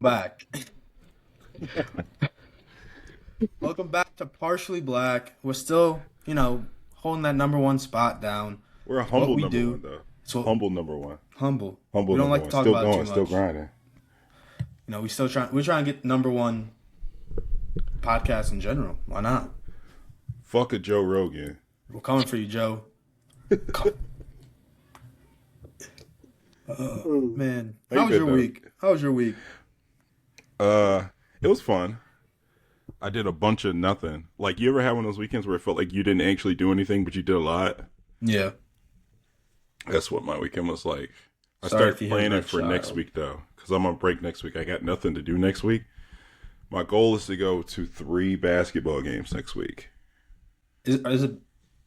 Back. Welcome back to Partially Black. We're still, holding that number one spot down. We're a It's what humble we number do. one though. It's what Humble number one. humble. Humble We don't number like to one. talk Still about it too going. Still much. grinding. We still trying. We're trying to get number one podcast in general. Why not? Fuck a Joe Rogan. We're coming for you, Joe. Come- Man, How you how was been, your though? week? How was your week? It was fun. I did a bunch of nothing. Like, you ever had one of those weekends where it felt like you didn't actually do anything, but you did a lot? Yeah. That's what my weekend was like. I Sorry if started you hear planning that for next child. week though, because I'm on break next week. I got nothing to do next week. My goal is to go to 3 basketball games next week. Is it?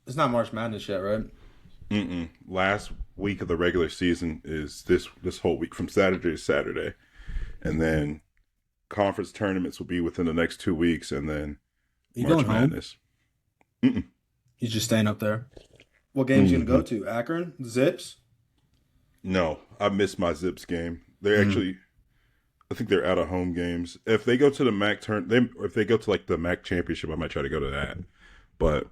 It's not March Madness yet, right? Last week of the regular season is this whole week from Saturday to Saturday, and then conference tournaments will be within the next 2 weeks, and then You March going home? Madness. Mm-mm. He's just staying up there. What games you gonna go Mm-hmm. to? Akron? Zips? No, I missed my Zips game. They're actually, I think they're out of home games. If they go to the if they go to like the MAC championship, I might try to go to that. But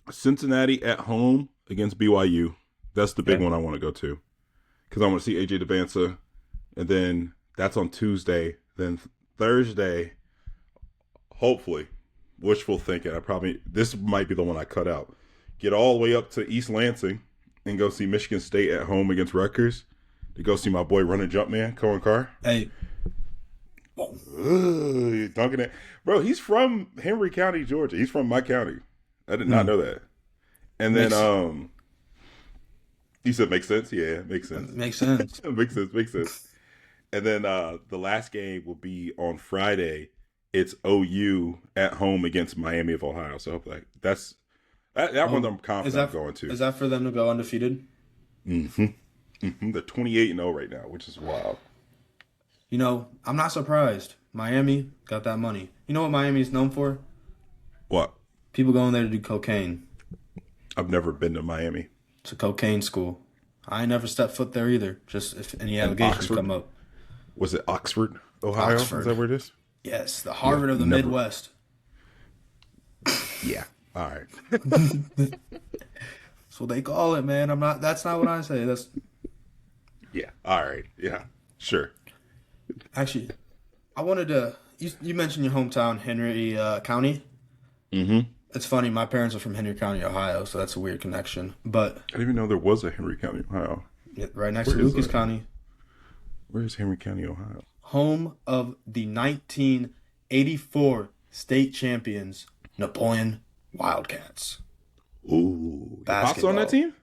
Cincinnati at home against BYU, that's the big Okay. one I want to go to, because I want to see AJ Devanza, and then that's on Tuesday. Then Thursday, hopefully, wishful thinking. This might be the one I cut out. Get all the way up to East Lansing and go see Michigan State at home against Rutgers. To go see my boy running jump man, Cohen Carr. Hey, Ugh, dunking it. Bro, he's from Henry County, Georgia. He's from my county. I did not know that. And then Makes- you said makes sense? Yeah, makes sense. makes sense. Makes sense. And then the last game will be on Friday. It's OU at home against Miami of Ohio. So like that one I'm confident I'm going to. Is that for them to go undefeated? They're 28-0 right now, which is wild. I'm not surprised. Miami got that money. You know what Miami is known for? What? People going there to do cocaine. I've never been to Miami. It's a cocaine school. I ain't never stepped foot there either. Just if any allegations Oxford? come up. Was it Oxford, Ohio? Oxford. Is that where it is? Yes, the Harvard of the never. Midwest. Yeah. All right. That's what they call it, man. That's not what I say. That's Yeah. All right. Yeah. Sure. actually, I wanted to. You mentioned your hometown, Henry County. Mm-hmm. It's funny. My parents are from Henry County, Ohio, so that's a weird connection. But I didn't even know there was a Henry County, Ohio. right next Where to is Lucas that? County, Where is Henry County, Ohio? home of the 1984 state champions, Napoleon Wildcats. Ooh. Your pops on that Basketball. team?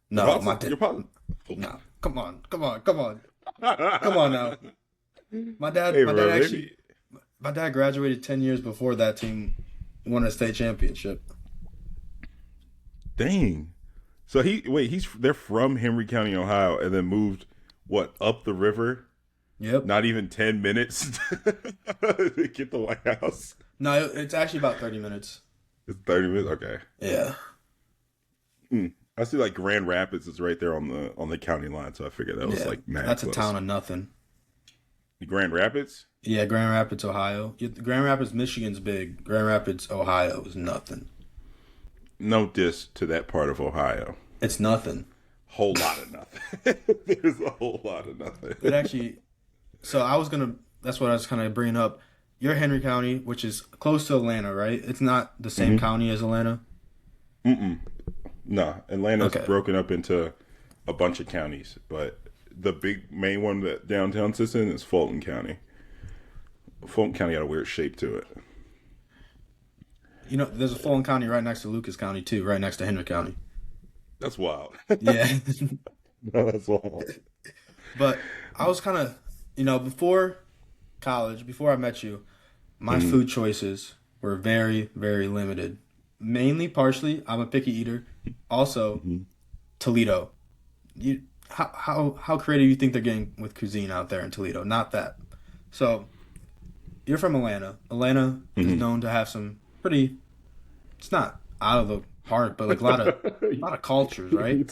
No, Pops- my dad. your pops? No, come on, come on now. My dad, Hey, my bro, dad actually, maybe. my dad graduated 10 years before that team won a state championship. Dang. So they're from Henry County, Ohio, and then moved up the river? Yep. Not even 10 minutes to get the White House. No, it's actually about 30 minutes. It's 30 minutes. Okay. Yeah. I see like Grand Rapids is right there on the county line, so I figured that was Yeah. like mad That's close. a town of nothing. Grand Rapids? Yeah, Grand Rapids, Ohio. Grand Rapids, Michigan's big. Grand Rapids, Ohio is nothing. No diss to that part of Ohio. It's nothing. Whole lot of nothing. There's a whole lot of nothing. It actually. So that's what I was kind of bringing up. You're Henry County, which is close to Atlanta, right? It's not the same county as Atlanta. No, Atlanta's Okay. broken up into a bunch of counties, but the big main one that downtown sits in is Fulton County. Fulton County got a weird shape to it. There's a Fulton County right next to Lucas County, too, right next to Henry County. That's wild. Yeah. No, that's wild. But I was kind of, before college, before I met you, my food choices were very, very limited. Mainly, partially, I'm a picky eater. Also, Toledo. How creative you think they're getting with cuisine out there in Toledo? Not that. So, you're from Atlanta. Atlanta is known to have some it's not out of the park, but like a lot of cultures, right?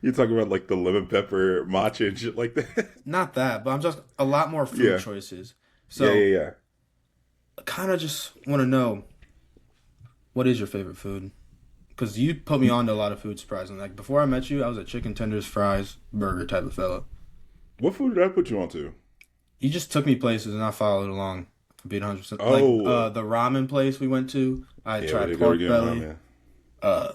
You talking about like the lemon pepper matcha and shit like that? Not that, but I'm just a lot more food Yeah, choices. yeah, So yeah, yeah. I kind of just want to know, what is your favorite food? Because you put me on to a lot of food, surprisingly. Like before I met you, I was a chicken tenders, fries, burger type of fella. What food did I put you onto? You just took me places and I followed along. For being 100%, like Oh, the ramen place we went to, I yeah, we tried did go pork again, belly. ramen Uh,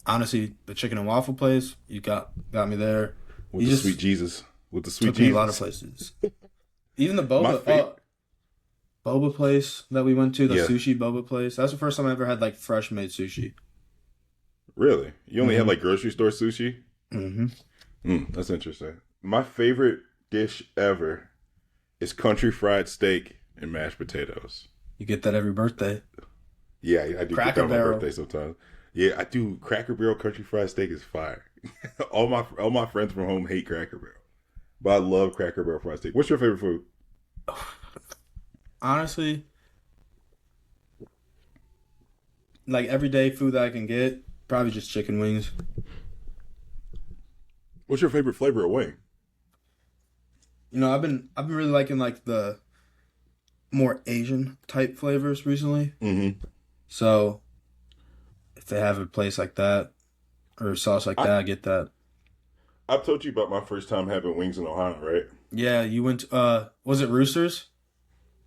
honestly, the chicken and waffle place, you got me there. with You the sweet just Jesus, with the sweet took me a lot of Jesus. places. Even the My favorite. boba place that we went to, the Yeah, sushi boba place. That's the first time I ever had like fresh made sushi. really. You only had Mm-hmm. like grocery store sushi. Mm-hmm. That's interesting. My favorite dish ever is country fried steak and mashed potatoes. You get that every birthday. Yeah, I do get that Cracker on my Barrel. birthday sometimes. Yeah, I do. Cracker Barrel country fried steak is fire. all my friends from home hate Cracker Barrel, but I love Cracker Barrel fried steak. What's your favorite food? Honestly, like everyday food that I can get, probably just chicken wings. What's your favorite flavor of wing? I've been really liking like the more Asian type flavors recently. Mm-hmm. So if they have a place like that or a sauce like I that, I get that. I've told you about my first time having wings in Ohio, right? Yeah, you went to, was it Roosters?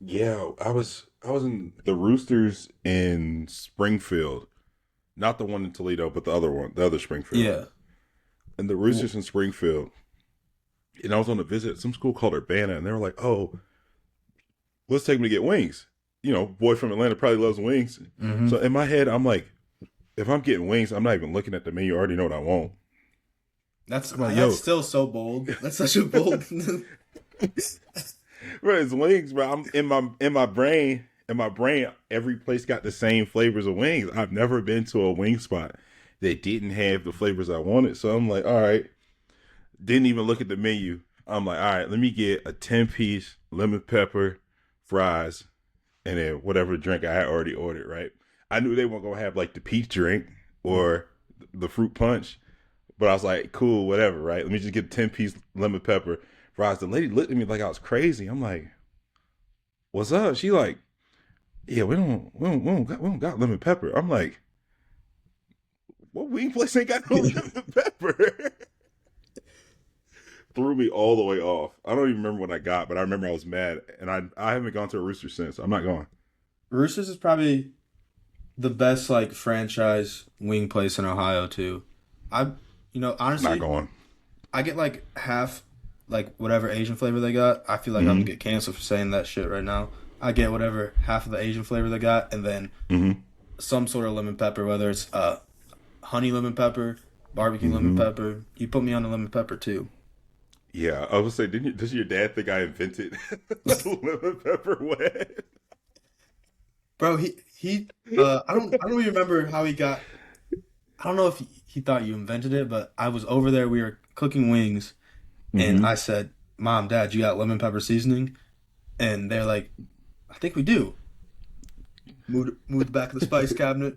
Yeah, I was in the Roosters in Springfield, not the one in Toledo, but the other one, the other Springfield, Yeah. and the Roosters in Springfield. And I was on a visit at some school called Urbana, and they were like, "Oh, let's take them to get wings." You know, boy from Atlanta probably loves wings. Mm-hmm. So in my head, I'm like, if I'm getting wings, I'm not even looking at the menu. I already know what I want. That's I'm like, that's yo, still so bold. That's such a bold. bro, it's wings, bro. I'm in my brain, every place got the same flavors of wings. I've never been to a wing spot that didn't have the flavors I wanted. So I'm like, all right. Didn't even look at the menu. I'm like, all right, let me get a 10-piece lemon pepper fries and then whatever drink I had already ordered, right? I knew they weren't gonna have like the peach drink or the fruit punch, but I was like, cool, whatever, right? Let me just get a 10-piece lemon pepper fries. The lady looked at me like I was crazy. I'm like, what's up? She like, yeah, we don't got lemon pepper. I'm like, what wing place ain't got no lemon pepper? Threw me all the way off. I don't even remember what I got, but I remember I was mad, and I haven't gone to a Rooster since. I'm not going. Roosters is probably the best like franchise wing place in Ohio too. I, Not honestly, going. I get like half, like whatever Asian flavor they got. I feel like I'm gonna Mm-hmm. get canceled for saying that shit right now. I get whatever half of the Asian flavor they got, and then Mm-hmm. some sort of lemon pepper, whether it's honey lemon pepper, barbecue lemon Mm-hmm. pepper. You put me on the lemon pepper too, Yeah, I was say, does your dad think I invented lemon pepper wet? bro. He I don't even remember how he got. I don't know if he thought you invented it, but I was over there. We were cooking wings, and Mm-hmm. I said, "Mom, Dad, you got lemon pepper seasoning?" And they're like, "I think we do." Move the back of the spice cabinet.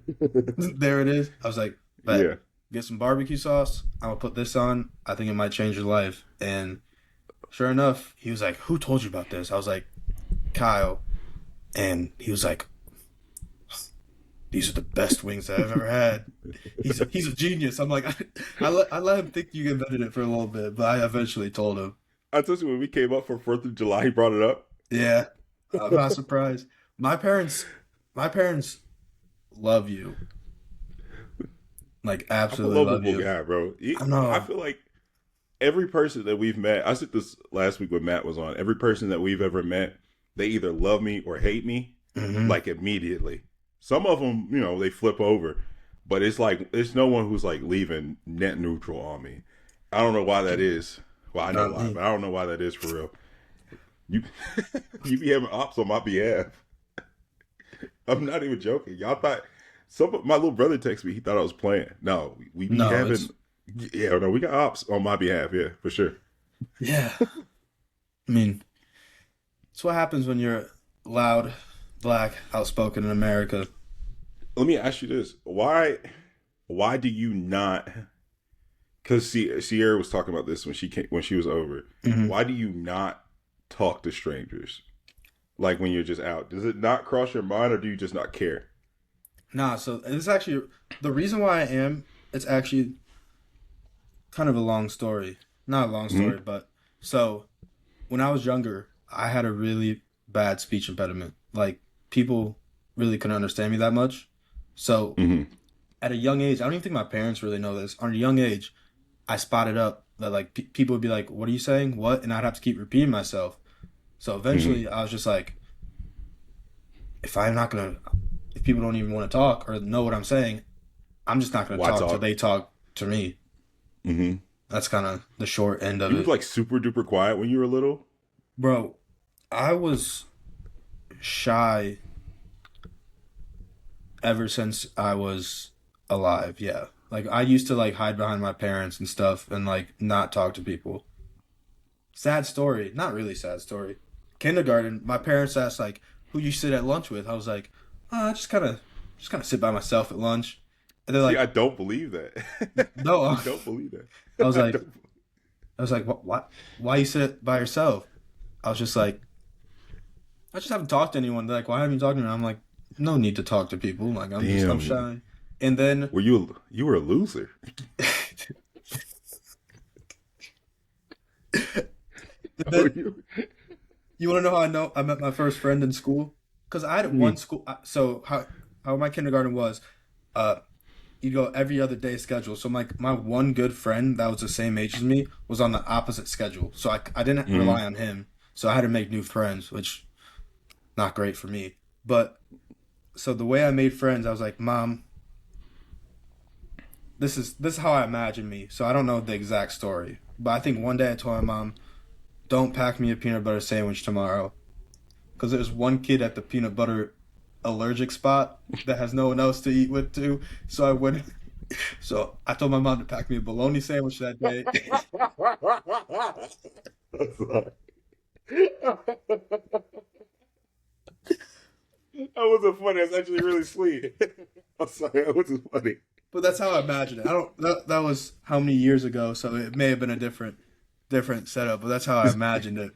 There it is. I was like, "Bet, Yeah. get some barbecue sauce. I'm gonna put this on. I think it might change your life." And sure enough, he was like, "Who told you about this?" I was like, "Kyle," and he was like, "These are the best wings that I've ever had." He's a genius. I'm like, I let him think you invented it for a little bit, but I eventually told him. I told you when we came up for 4th of July, he brought it up. Yeah, I'm not surprised. My parents, my parents love you, like I'm a absolutely love lovable you. guy, bro. I I know. feel like every person that we've met, I said this last week when Matt was on, every person that we've ever met, they either love me or hate me, Hmm. like immediately. Some of them, they flip over, but it's like, it's no one who's like leaving net neutral on me. I don't know why that is. Well, I know Not why, me. but I don't know why that is for real. You, you be having ops on my behalf. I'm not even joking. Y'all thought my little brother texted me. He thought I was playing. No, we be No, having. it's Yeah, no, we got ops on my behalf. Yeah, for sure. yeah. I mean, it's what happens when you're loud, black, outspoken in America. Let me ask you this: why do you not because Sierra was talking about this when she was over. Hmm. Why do you not talk to strangers? Like when you're just out, does it not cross your mind, or do you just not care? Nah, so it's actually the reason why I am. It's actually kind of a long story. Not a long story, Mm-hmm. but so when I was younger, I had a really bad speech impediment. Like people really couldn't understand me that much. So Mm-hmm. at a young age, I don't even think my parents really know this. On a young age, I spotted up that like people would be like, "What are you saying? What?" And I'd have to keep repeating myself. So Mm-hmm. eventually, I was just like, if I'm not gonna, if people don't even want to talk or know what I'm saying, I'm just not gonna Why talk till talk? they talk to me. Mm-hmm. That's kind of the short end of You was it, like super duper quiet when you were little. bro. I was shy ever since I was alive. Yeah, like I used to like hide behind my parents and stuff and like not talk to people. Sad story. Not really sad story. Kindergarten, my parents asked like, "Who you sit at lunch with?" I was like, I just kind of sit by myself at lunch." And they're See, like, I don't believe that. "No." I don't believe that. I was I like, don't. "What? What? Why you sit by yourself?" I was just like, "I just haven't talked to anyone." They're like, "Why haven't you talked to me?" I'm like, "No need to talk to people. Like, I'm Damn. shy." And then, You were a loser? and Oh, then you want to know how I know I met my first friend in school? Because I had one Mm. school. So how my kindergarten was. Uh, you go every other day schedule. So my one good friend that was the same age as me was on the opposite schedule. So I didn't rely Mm. on him. So I had to make new friends, which not great for me. But so the way I made friends, I was like, "Mom, this is how I imagine me." So I don't know the exact story, but I think one day I told my mom, "Don't pack me a peanut butter sandwich tomorrow," because there's one kid at the peanut butter allergic spot that has no one else to eat with too. So I went. So I told my mom to pack me a bologna sandwich that day. That's not- that wasn't funny. That's actually really sweet. I'm sorry. That wasn't funny. But that's how I imagine it. I don't. That was how many years ago, so it may have been a different setup. But that's how I imagined it.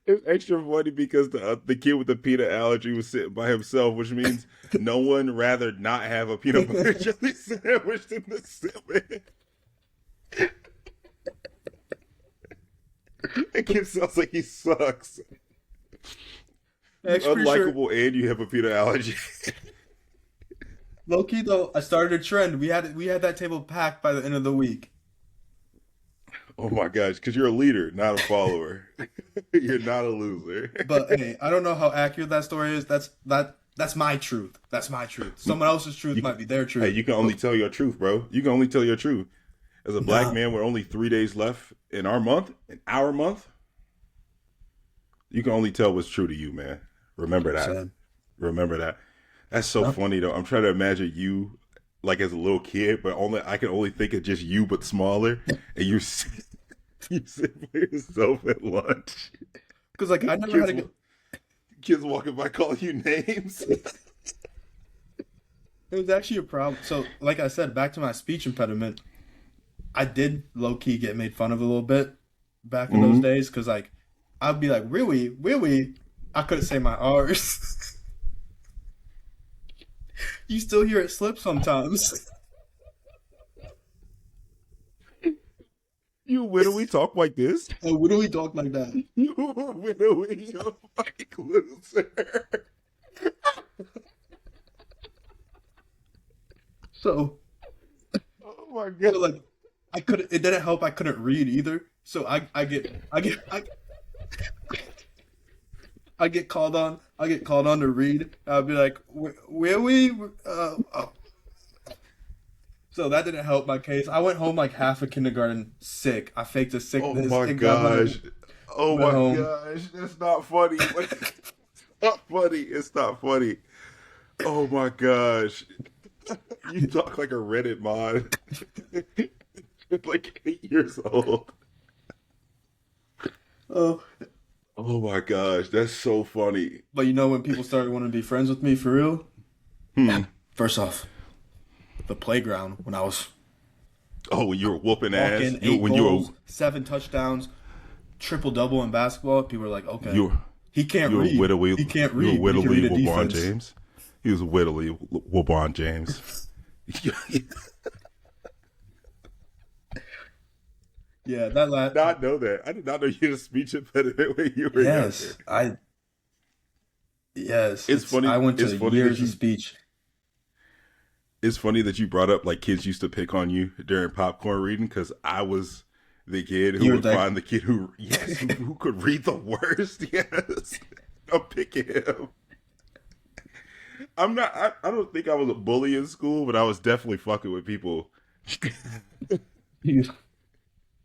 It's extra funny because the kid with the peanut allergy was sitting by himself, which means no one rather not have a peanut butter jelly sandwich than the sit. That kid sounds like he sucks. You Actually, pretty sure. unlikable and you have a peanut allergy. Low key though, I started a trend. We had that table packed by the end of the week. Oh my gosh, because you're a leader, not a follower. You're not a loser. But hey, I don't know how accurate that story is. That's my truth. That's my truth. Someone else's truth You, might be their hey, truth. you can only But tell your truth, bro. You can only tell your truth. As a black nah, man, we're only 3 days left in our month. You can only tell what's true to you, man. Remember that. sad. Remember that. That's so No, funny though. I'm trying to imagine you like as a little kid, but only I can only think of just you but smaller, and you sit by yourself at lunch. because like I never had Kids a good. kids walking by calling you names. It was actually a problem. So like I said, back to my speech impediment. I did low key get made fun of a little bit back in those Mm-hmm. days because like I'd be like, really, really, I couldn't say my R's. You still hear it slip sometimes. You literally talk like this. I literally talk like that. You literally a fucking loser. So, Oh my so god. like I couldn't. It didn't help. I couldn't read either. So I get called on. I get called on to read. I'll be like, where we? Oh. So that didn't help my case. I went home like half a kindergarten sick. I faked a Oh sickness my and got home. gosh. Oh Went my home. gosh. That's not funny. It's not funny. It's not funny. Oh my gosh. You talk like a Reddit mod. Like 8 years old. Oh, Oh my gosh. That's so funny. but you know when people started wanting to be friends with me for real? Hmm. First off, the playground when I was Oh, when you were whooping ass. Walking, You eight when you were goals, 7 touchdowns, triple double in basketball. People are like, okay, you were he can't you were read. wittily He can't you were read, but he can read wittily a LeBron defense. James. He was wittily LeBron James. Yeah, that Did last. not know that. I did not know you had a speech impediment when you were younger. Yes, I. Yes, It's it's. funny. I went It's to funny that years of you. speech. It's funny that you brought up like kids used to pick on you during popcorn reading because I was the kid who You were would like, find the kid who yes who could read the worst. Yes, I'm picking him. I'm not. I don't think I was a bully in school, but I was definitely fucking with people.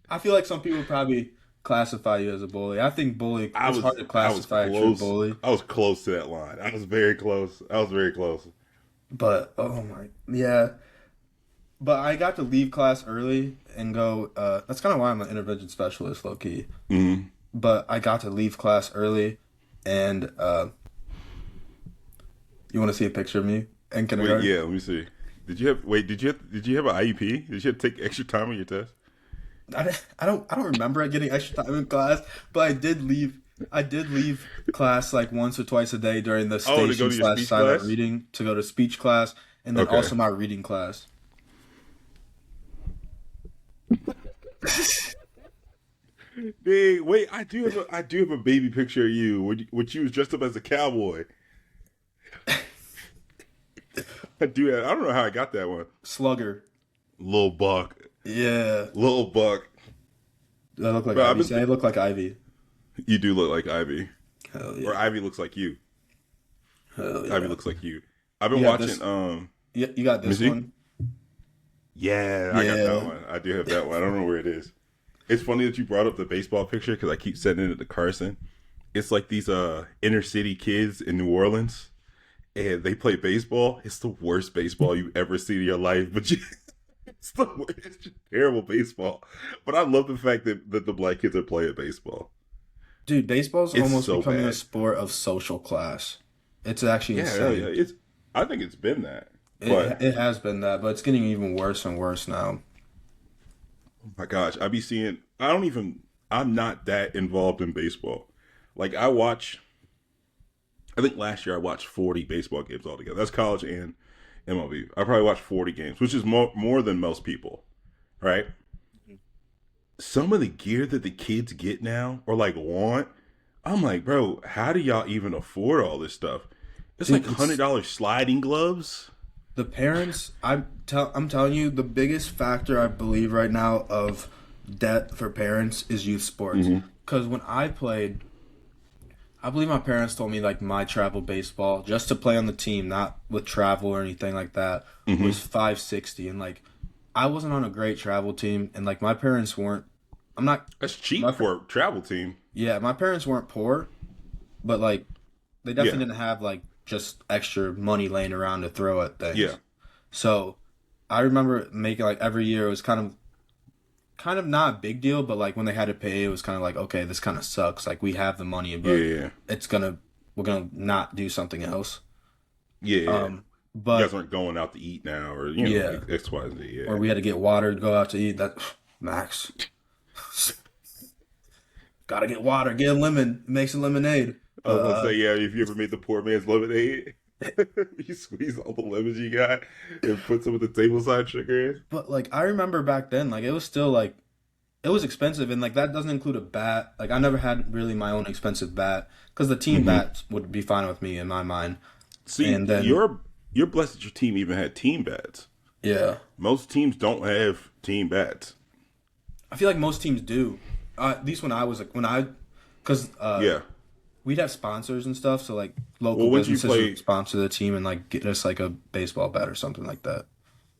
I feel like some people probably classify you as a bully. I think bully. It's hard to I was classify a true close. bully, I was close to that line. I was very close. I was very close. but oh my, yeah. But I got to leave class early and go. That's kind of why I'm an intervention specialist, low key. Mm-hmm. But I got to leave class early, and you want to see a picture of me in Wait, kindergarten? yeah. Let me see. Did you have? Wait, did you have an IEP? Did you have to take extra time on your test? I don't remember it getting extra time in class, but I did leave. I did leave class like once or twice a day during the Oh, to go station to your slash speech silent class? reading to go to speech class, and then Okay. also my reading class. Dang, wait, I do have a baby picture of you when you was dressed up as a cowboy. I do have, I don't know how I got that one. Slugger. Little buck. Yeah. Little buck. Do I look like Bro, Ivy? Say I look like Ivy. you do look like Ivy. Hell Or yeah. Ivy looks like you. Hell Ivy yeah. looks like you. I've You been got watching this. You got let me this see. one. Yeah, I got that Yeah. one. I do have that one. I don't know where it is. It's funny that you brought up the baseball picture because I keep sending it to Carson. It's like these inner city kids in New Orleans and they play baseball. It's the worst baseball you ever seen in your life, but it's the worst, it's just terrible baseball. But I love the fact that the black kids are playing baseball. Dude, baseball's It's almost so becoming a bad. sport of social class. It's actually Yeah, hell yeah. insane. It's I think it's been that. It But it has been that, but it's getting even worse and worse now. oh my gosh, I be seeing I'm not that involved in baseball. Like I think last year I watched 40 baseball games altogether. That's college and MLB. I probably watched 40 games, which is more than most people, right? Some of the gear that the kids get now or like want, I'm like, bro, how do y'all even afford all this stuff? It's like Dude, it's $100 sliding gloves. the parents. I'm telling you, the biggest factor I believe right now of debt for parents is youth sports. Mm-hmm. Because when I played, I believe my parents told me like my travel baseball just to play on the team, not with travel or anything like that, Mm-hmm. was 560, and like I wasn't on a great travel team, and like my parents weren't. I'm not. That's cheap My for a travel team. Yeah, my parents weren't poor, but like they Yeah, definitely didn't have like just extra money laying around to throw at yeah, things. So I remember making like every year it was kind of not a big deal, but like when they had to pay, it was kind of like, okay, this kind of sucks. Like we have the money, yeah, but yeah, we're gonna not do something else. yeah. Yeah. You But guys aren't going out to eat now, or yeah, X, Y, Z. or Yeah. we had to get water to go out to eat. That Max, gotta get water, get a lemon, it makes a lemonade. I was gonna say, yeah. If you ever made the poor man's lemonade, you squeeze all the lemons you got and put some of the table side sugar in. But like I remember back then, like it was still like it was expensive, and like that doesn't include a bat. Like I never had really my own expensive bat because the team Hmm. bats would be fine with me in my mind. See, And then you're blessed that your team even had team bats. yeah, Most teams don't have team bats. I feel like most teams do. At least when I was like because Yeah. we'd have sponsors and stuff, so like local Well, when did you businesses play? would sponsor the team and like get us like a baseball bat or something like that.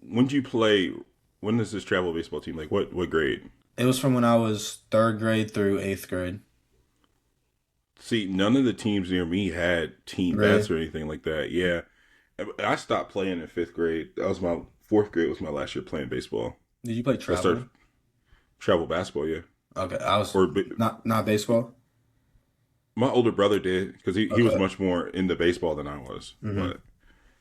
When did you play? When is this travel baseball team? Like what grade? It was from when I was third grade through eighth grade. See, none of the teams near me had team Really? bats or anything like that. Yeah, I stopped playing in fifth grade. That was my fourth grade. Was my last year playing baseball. Did you play I started travel? travel basketball. Yeah, Okay, I was or not baseball. my older brother did because he was Okay. much more into baseball than I was. Hmm. But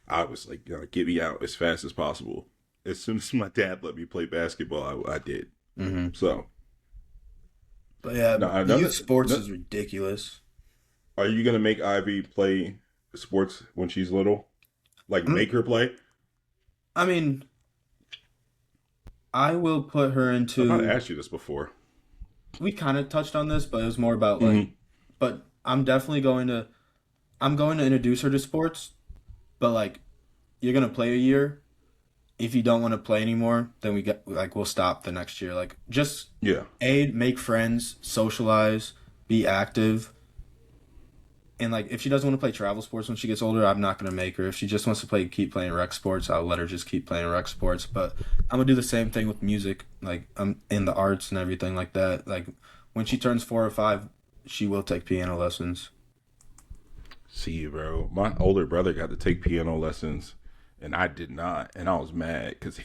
I was like, get me out as fast as possible. as soon as my dad let me play basketball, I did. Hmm. So, But yeah, now youth sports is ridiculous. are you gonna make Ivy play sports when she's little? Like Mm, make her play? I mean, I will put her I might have into. asked you this before. We kind of touched on this, but it was more about like. Mm-hmm. But I'm definitely going to. I'm going to introduce her to sports, but like, you're gonna play a year. If you don't want to play anymore, then we'll stop the next year. Like, just Yeah. make friends, socialize, be active. And like, if she doesn't want to play travel sports when she gets older, I'm not gonna make her. If she just wants to keep playing rec sports, I'll let her just keep playing rec sports. But I'm gonna do the same thing with music. Like, I'm in the arts and everything like that. Like, when she turns 4 or 5, she will take piano lessons. See, bro, my older brother got to take piano lessons, and I did not, and I was mad because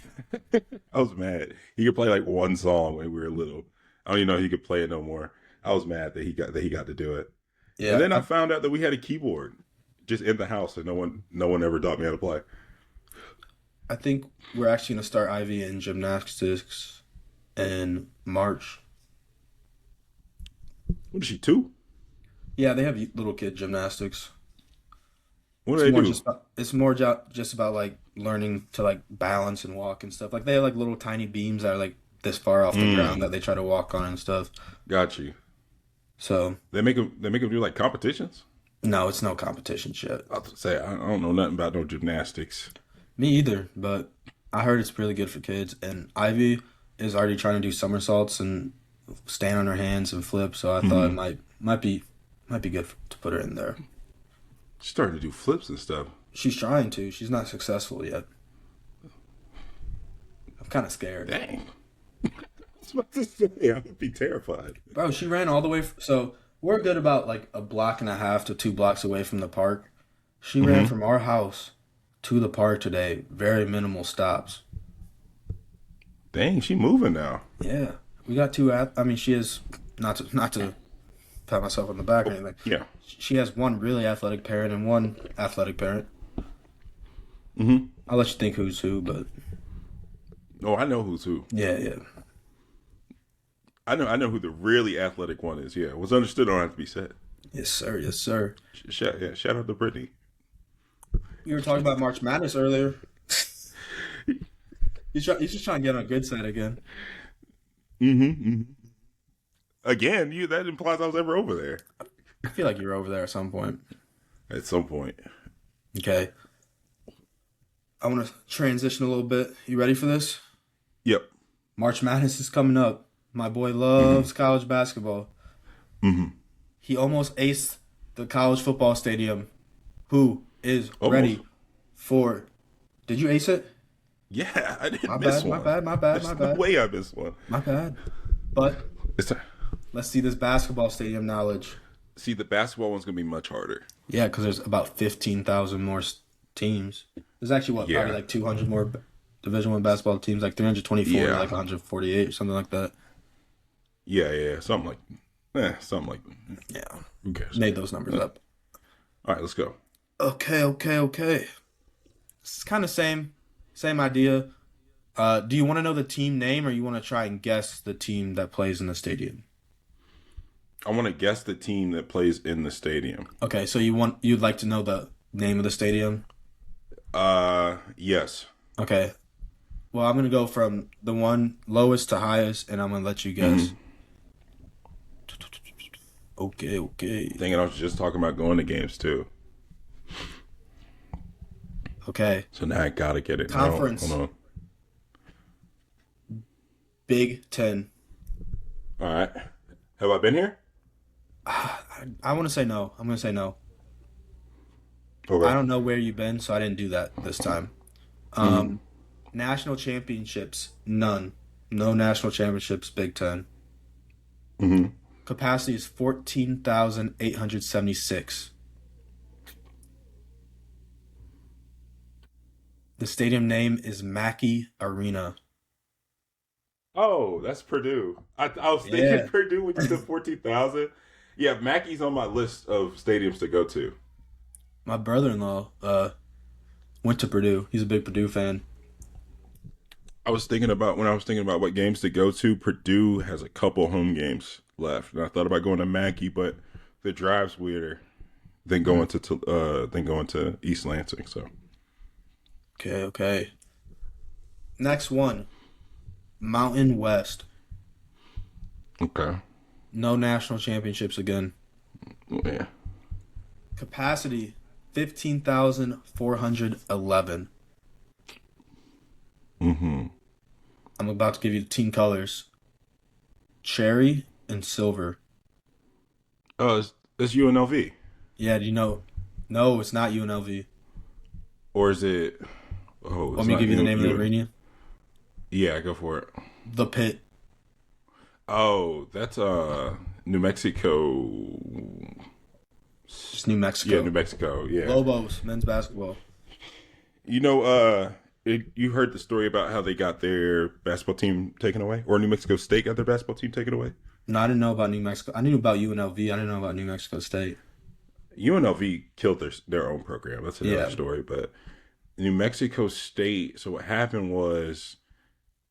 I was mad. He could play like one song when we were little. I don't even know if he could play it no more. I was mad that he got to do it, and Yeah, then I found out that we had a keyboard just in the house, and no one ever taught me how to play. I think we're actually gonna start Ivy in gymnastics in March. What is she 2? Yeah, they have little kid gymnastics. What do they do? It's more just about like learning to like balance and walk and stuff. Like they have like little tiny beams that are like this far off the ground that they try to walk on and stuff. Got you. So They make them do like competitions. no, it's no competition shit. I was to say I don't know nothing about no gymnastics. Me either, but I heard it's really good for kids. And Ivy is already trying to do somersaults and stand on her hands and flip. So I thought it might be good to put her in there. She started to do flips and stuff. She's trying to. She's not successful yet. I'm kind of scared. Dang. I was about to say, I would be terrified. Bro, she ran all the way. So we're good about like a block and a half to 2 blocks away from the park. She ran from our house to the park today. Very minimal stops. Dang, she moving now. Yeah, we got two. I mean, she is not to pat myself on the back or anything. Yeah. She has one really athletic parent and one athletic parent. Mm-hmm. I'll let you think who's who, but Oh, I know who's who. yeah. I know who the really athletic one is. Yeah, what's understood don't have to be said. Yes, sir. Yes, sir. Shout out to Brittany. You were talking about March Madness earlier. He's just trying to get on a good side again. Mm-hmm. Again, that implies I was ever over there I feel like you're over there at some point. at some point. Okay. I want to transition a little bit. You ready for this? Yep. March Madness is coming up. My boy loves college basketball. Mm-hmm. He almost aced the college football stadium. Who is Almost. ready for? Did you ace it? Yeah, I didn't My miss bad, one. my bad. There's no way I missed one. My bad. But let's see this basketball stadium knowledge. See, the basketball one's gonna be much harder. Yeah, because there's about 15,000 more teams. There's actually probably like 200 more Division One basketball teams, like 324 to like 148 or something like that. Yeah, something like Yeah, who cares? made those numbers up. All right, let's go. Okay. It's kind of same idea. Do you want to know the team name, or you want to try and guess the team that plays in the stadium? I want to guess the team that plays in the stadium. Okay, so you'd like to know the name of the stadium? Yes. Okay. Well, I'm gonna go from the one lowest to highest, and I'm gonna let you guess. Okay. Dang it, I was just talking about going to games too. Okay. So now I gotta get it. Conference. Hold on. Big Ten. All right. Have I been here? I want to say no. I'm gonna say no. Okay. I don't know where you've been, so I didn't do that this time. National championships, none. No national championships, Big Ten. Mm-hmm. Capacity is 14,876. The stadium name is Mackey Arena. Oh, that's Purdue. I was thinking Yeah. Purdue when you said 14,000. Yeah, Mackey's on my list of stadiums to go to. My brother-in-law went to Purdue. He's a big Purdue fan. I was thinking about when I was thinking about what games to go to. Purdue has a couple home games left, and I thought about going to Mackey, but the drive's weirder than Mm. going to East Lansing. So Okay, okay. Next one, Mountain West. okay, No national championships again. yeah. Capacity 15,411. Mm-hmm. I'm about to give you the team colors. Cherry and silver. It's UNLV, Yeah, do you know? No, it's not UNLV. or is it? Oh, Want it's me to not give you the you. name of the You. arena? Yeah, go for it. The Pit. Oh, that's New Mexico. It's New Yeah, New Mexico. Mexico. Yeah. Lobos, men's basketball. You know, you heard the story about how they got their basketball team taken away, or New Mexico State got their basketball team taken away. No, I didn't know about New Mexico. I knew about UNLV. I didn't know about New Mexico State. UNLV killed their own program. That's another Yeah. story. But New Mexico State. So what happened was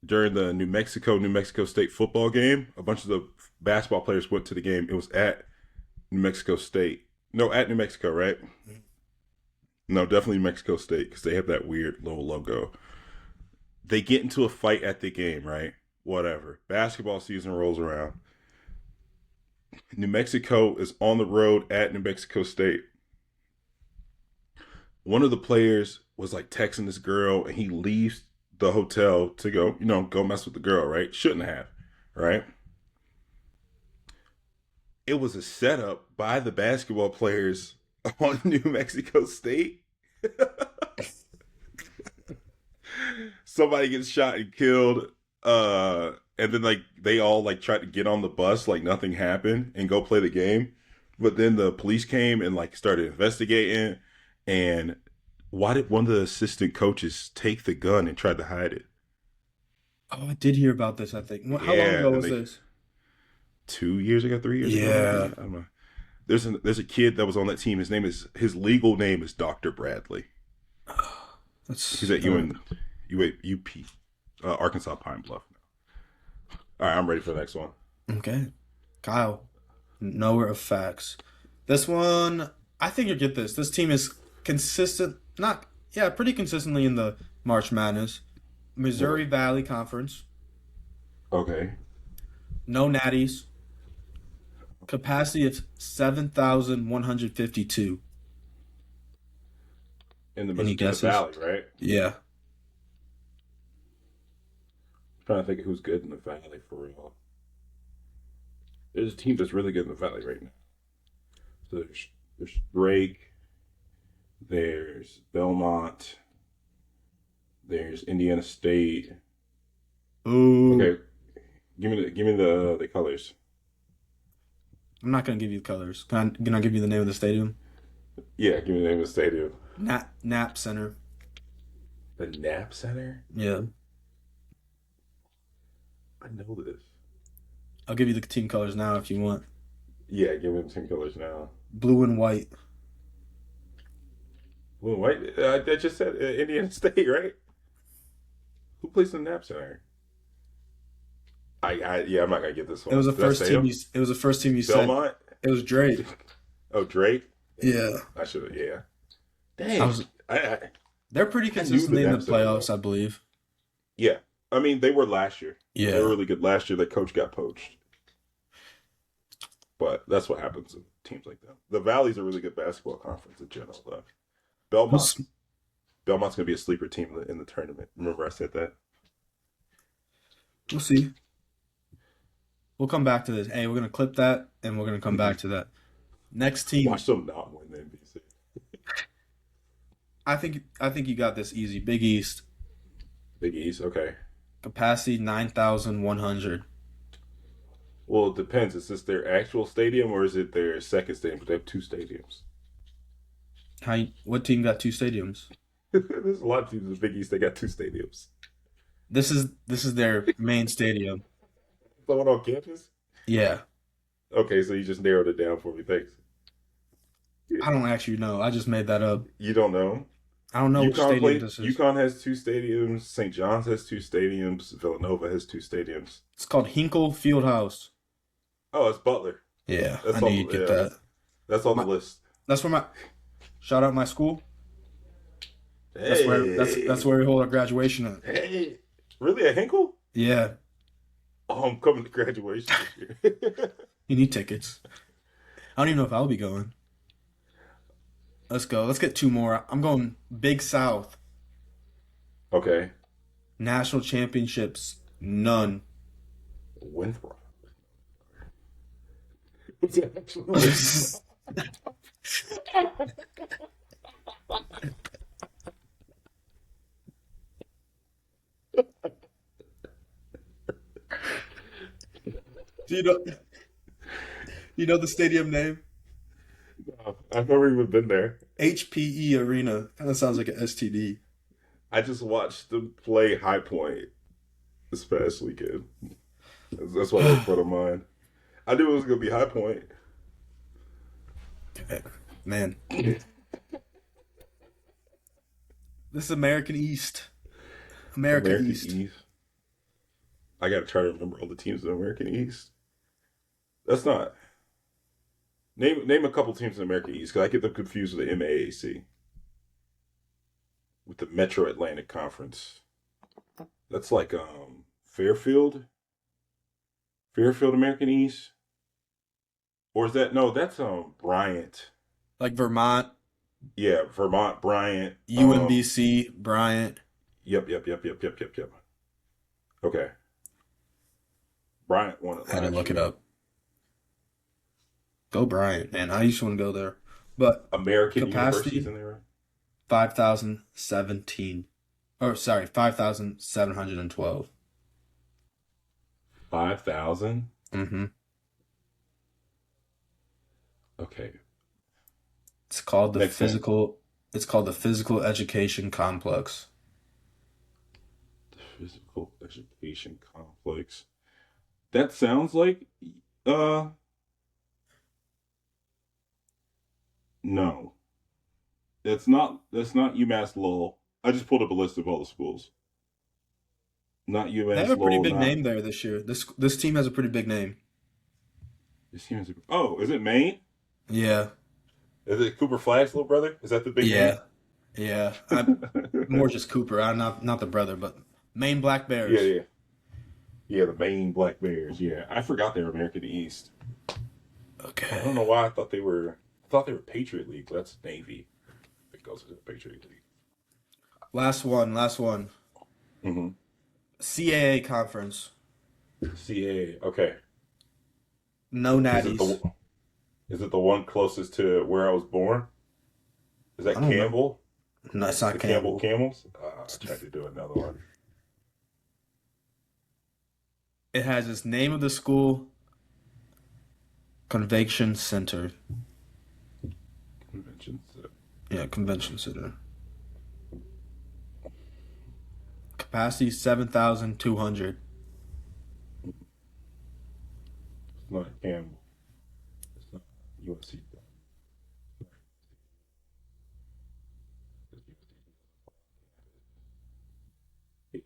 during the New Mexico State football game, a bunch of the basketball players went to the game. It was at New Mexico State. No, at New Mexico, right? No, definitely New Mexico State because they have that weird little logo. They get into a fight at the game, right? Whatever. Basketball season rolls around. New Mexico is on the road at New Mexico State. One of the players was like texting this girl, and he leaves the hotel to go, go mess with the girl, right? Shouldn't have, right? It was a setup by the basketball players on New Mexico State. Somebody gets shot and killed. And then like they all like tried to get on the bus like nothing happened and go play the game. But then the police came and like started investigating. And why did one of the assistant coaches take the gun and try to hide it? Oh, I did hear about this, I think. How long Yeah, ago and was they this? 2 years ago, 3 years ago, maybe. Yeah. I don't know. There's a kid that was on that team. His legal name is Dr. Bradley. He's That's at UP, Arkansas Pine Bluff. All right, I'm ready for the next one. okay. Kyle, knower of facts. This one, I think you'll get this. This team is consistent, not, yeah, pretty consistently in the March Madness. Missouri Valley Conference. Okay. No natties. Capacity of 7,152. Any In the guesses? valley, right? Yeah. I'm trying to think of who's good in the valley for real. There's a team that's really good in the valley right now. So there's Drake, there's Belmont, there's Indiana State. Ooh. Okay, give me the colors. I'm not gonna give you the colors. Can I give you the name of the stadium? Yeah, give me the name of the stadium. Nap Center. The Nap Center. Yeah. I know this. I'll give you the team colors now if you want. Yeah, give me the team colors now. Blue and white. Blue and white. I just said Indiana State, right? Who plays in the Nap Center? Yeah, I'm not gonna get this It one. was the Did I first say team him? it was the first team you said. Belmont. It was Drake. Oh, Drake. Yeah. I should have. Yeah. I Dang. was I they're pretty I knew the consistently in the Nap Center though. playoffs, I believe. Yeah. I mean, they were last year. They were Yeah. really good last year. The coach got poached, but that's what happens in teams like that. The Valley's a really good basketball conference in general, though. Belmont. Who's Belmont's gonna be a sleeper team in the tournament. Remember I said that? we'll see. We'll come back to this. Hey, we're gonna clip that and we're gonna come back to that. Next team, Watch them not win the NBC. I think you got this easy. Big East. Big East. Okay. Capacity 9,100. Well, it depends. Is this their actual stadium or is it their second stadium? But they have two stadiums. What team got two stadiums? There's a lot of teams in the Big East that got two stadiums. This is their main stadium. The one on campus? Yeah. Okay, so you just narrowed it down for me. Thanks. I don't actually know. I just made that up. You don't know? I don't know which stadium this is. UConn has two stadiums. St. John's has two stadiums. Villanova has two stadiums. It's called Hinkle Fieldhouse. Oh, it's Butler. Yeah, I That's knew on. you'd get Yeah, that. that's on the My, list. that's where my shout out my school. That's Hey, where we hold our graduation at. hey, really a Hinkle? Yeah, Oh, I'm coming to graduation this year. you need tickets. I don't even know if I'll be going. Let's go. Let's get two more. I'm going Big South. Okay, National championships, none. Winthrop. Do you know the stadium name? I've never even been there. HPE Arena. Kind of sounds like an STD. I just watched them play High Point this past weekend. That's why they're front of mine. I knew it was gonna be High Point. Man, this is American East. America American East. East. I gotta try to remember all the teams in American East. That's not name a couple teams in American East because I get them confused with the MAAC, with the Metro Atlantic Conference. That's like Fairfield, American East, or is that no? That's Bryant. Like Vermont, Yeah, Vermont, Bryant. UMBC, Bryant. Yep. Okay, Bryant won it I had to last look it year. up. Go Bryant, man. I used to want to go there. But American University's capacity, in there. 5,017. Or sorry, 5,712. 5,000. Mm-hmm. Okay. It's called the Next thing. physical education complex. Physical education complex. That sounds like uh no. That's not UMass Lowell. I just pulled up a list of all the schools. Not They have UMass a pretty Lowell, big not name there this year. This team has a pretty big name. oh, is it Maine? Yeah. Is it Cooper Flag's little brother? Is that the big name? Yeah. Yeah. I'm more just Cooper. I'm not the brother, but Maine Black Yeah, Bears. yeah. Yeah, the Maine Black Bears. Yeah. I forgot they were American East. I don't know Okay. why I thought they were Patriot League, but that's Navy. It goes to the Patriot League. Last one. Last one. Mm-hmm. CAA conference. CA. Okay. No Is it natties. the is it the one closest to where I was born? Is I that don't know. Campbell? No, it's not The Campbell Campbell. Camels? I tried to do another one. It has its name of the school, Convention Center. Conventions. Yeah, Convention Center. Capacity 7,200. It's not Campbell. It's not USC. It's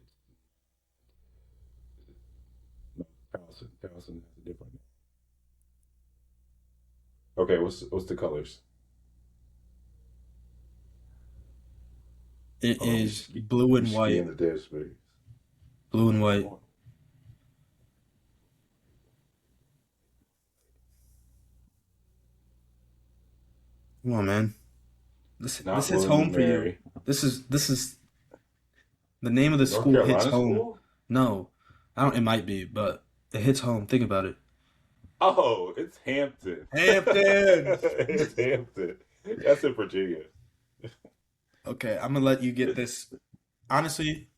no, Towson. Towson has a different name. Okay, what's the colors? It Hold on, is blue we and white. scan the dead space. Blue and white. Come on, man. This Not hits William and home for you. Mary. This is the name of the North school hits Carolina home. school? No, I don't. It might be, but it hits home. Think about it. Oh, it's Hampton. Hampton. It's Hampton. That's in Virginia. Okay, I'm gonna let you get this. Honestly,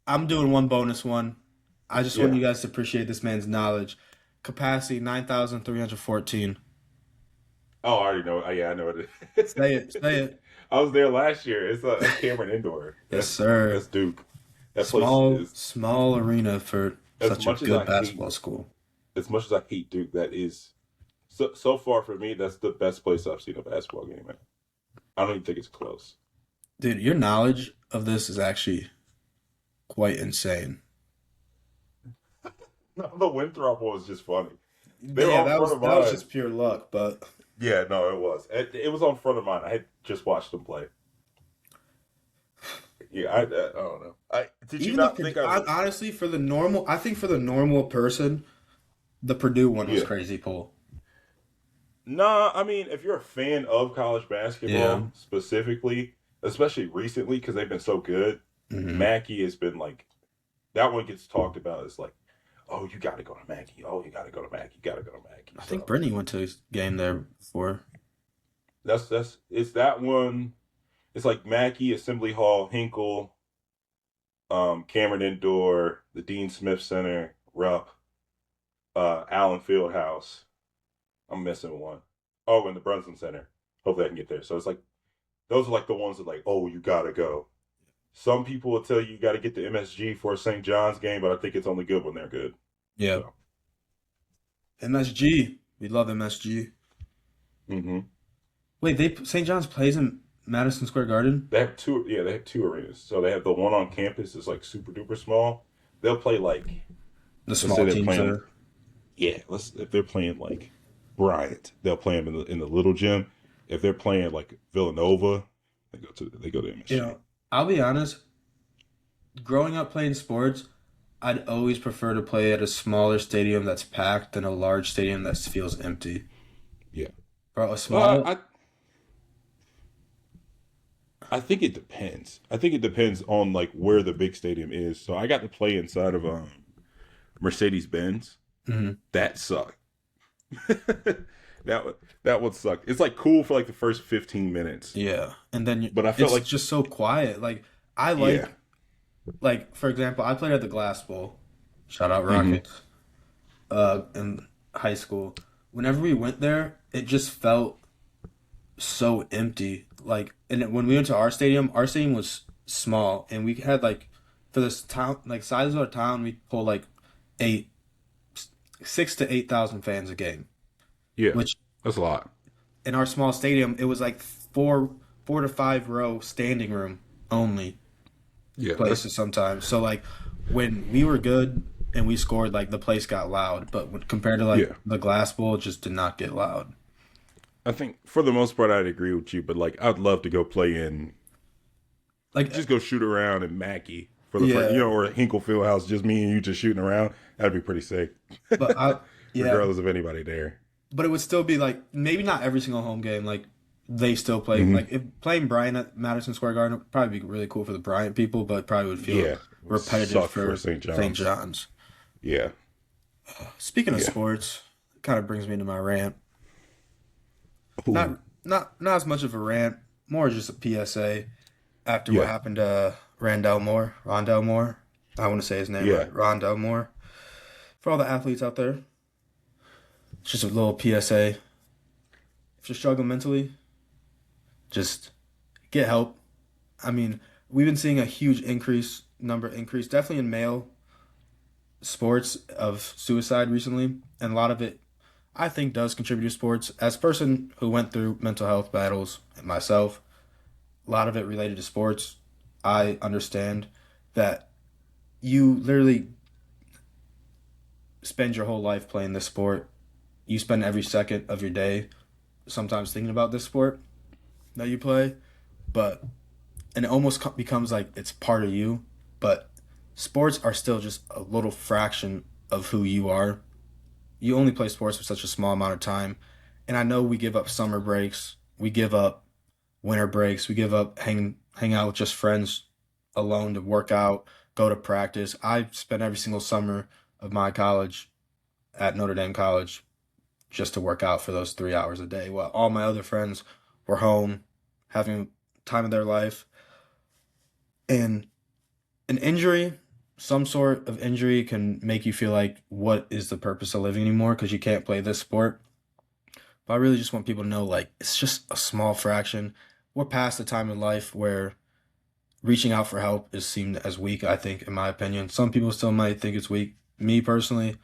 I'm doing one bonus one. I just want Yeah. you guys to appreciate this man's knowledge. Capacity 9,314. Oh, I already know. Yeah, I know what it is. Say it. Say it. I was there last year. That's Cameron Indoor. Yes, That's sir. Duke. That place Small, is small arena for as such a much as good I hate basketball school. Duke. That is so far for me. That's the best place I've seen a basketball game at. I don't even think it's close. Dude, your knowledge of this is actually quite insane. No, the Winthrop one was just funny. They were Yeah, on front of that was mine. just pure luck, but Yeah, no, it was. It was on front of mine. I had just watched them play. Yeah, I don't know. I did you even the not think I would? honestly for the normal, I think for the normal person, the Purdue one was Yeah. crazy pull. Nah, I mean, if you're a fan of college Yeah. basketball specifically, especially recently because they've been so good, hmm Mackey has been like that one gets talked about as like, oh, you got to go to Mackey. Oh, you got to go to Mackey. You got to go to Mackey. I think So Brittany went to his game there before. that's it's that one. It's like Mackey, Assembly Hall, Hinkle, Cameron Indoor, the Dean Smith Center, Rupp, Allen Fieldhouse. I'm missing one. Oh, and the Brunson Center. Hopefully I can get there. So it's like those are like the ones that like, oh, you gotta go. Some people will tell you you got to get the MSG for a St. John's game, but I think it's only good when they're good. Yeah. So, MSG. We love MSG. mm-hmm. Wait, they St. John's plays in Madison Square Garden? They have two. Yeah, they have two arenas. So they have the one on campus is like super duper small. They'll play like The let's say small they're teams playing. there. Yeah, let's if they're playing like Bryant, they'll play them in the little gym. If they're playing like Villanova, they go to You MSG. know, I'll be honest, growing up playing sports, I'd always prefer to play at a smaller stadium that's packed than a large stadium that feels empty. Yeah. Bro, a Well, small I think it depends. I think it depends on like where the big stadium is. So I got to play inside of Mercedes Benz. Mhm. That sucked. That would suck. It's like cool for like the first 15 minutes, Yeah, and then but I felt it's like just so quiet. Like I yeah, like for example, I played at the Glass Bowl. Shout out hmm Rockets. In high school. Whenever we went there, it just felt so empty. Like, and when we went to our stadium was small, and we had like for this town, like size of our town, we pull like eight, 6 to 8 thousand fans a game. yeah, Which that's a lot. in our small stadium, it was like four to five row standing room only Yeah, that's places sometimes. So like when we were good and we scored, like the place got loud, but compared to like yeah. the Glass Bowl, it just did not get loud. I think for the most part I'd agree with you, but like I'd love to go play in, Like just go shoot around in Mackey for the first, yeah, or Hinkle Fieldhouse, just me and you just shooting around. That'd be pretty sick, but I yeah, regardless of anybody there. but it would still be like maybe not every single home game. Like they still play Hmm. like if playing Bryant at Madison Square Garden would probably be really cool for the Bryant people, but probably would feel Yeah, it would repetitive suck for for St. St. John's. John's. Yeah, Speaking of yeah. sports, it kind of brings me to my rant. Ooh. Not as much of a rant, more just a PSA after what Yeah, happened to Rondell Moore. I want to say his name yeah, right, Rondell Moore. For all the athletes out there, it's just a little PSA. If you're struggling mentally, just get help. I mean, we've been seeing a huge number increase, definitely in male sports of suicide recently, and a lot of it, I think, does contribute to sports. As a person who went through mental health battles myself, a lot of it related to sports. I understand that you literally spend your whole life playing this sport. You spend every second of your day sometimes thinking about this sport that you play, but and it almost becomes like it's part of you. But sports are still just a little fraction of who you are. You only play sports for such a small amount of time, and I know we give up summer breaks, we give up winter breaks, we give up hang out with just friends alone to work out, go to practice. I spent every single summer of my college at Notre Dame College just to work out for those 3 hours a day while all my other friends were home having time of their life. And an injury, some sort of injury, can make you feel like, what is the purpose of living anymore? Because you can't play this sport. But I really just want people to know, like, it's just a small fraction. We're past the time in life where reaching out for help is seen as weak, I think, in my opinion. Some people still might think it's weak. Me personally,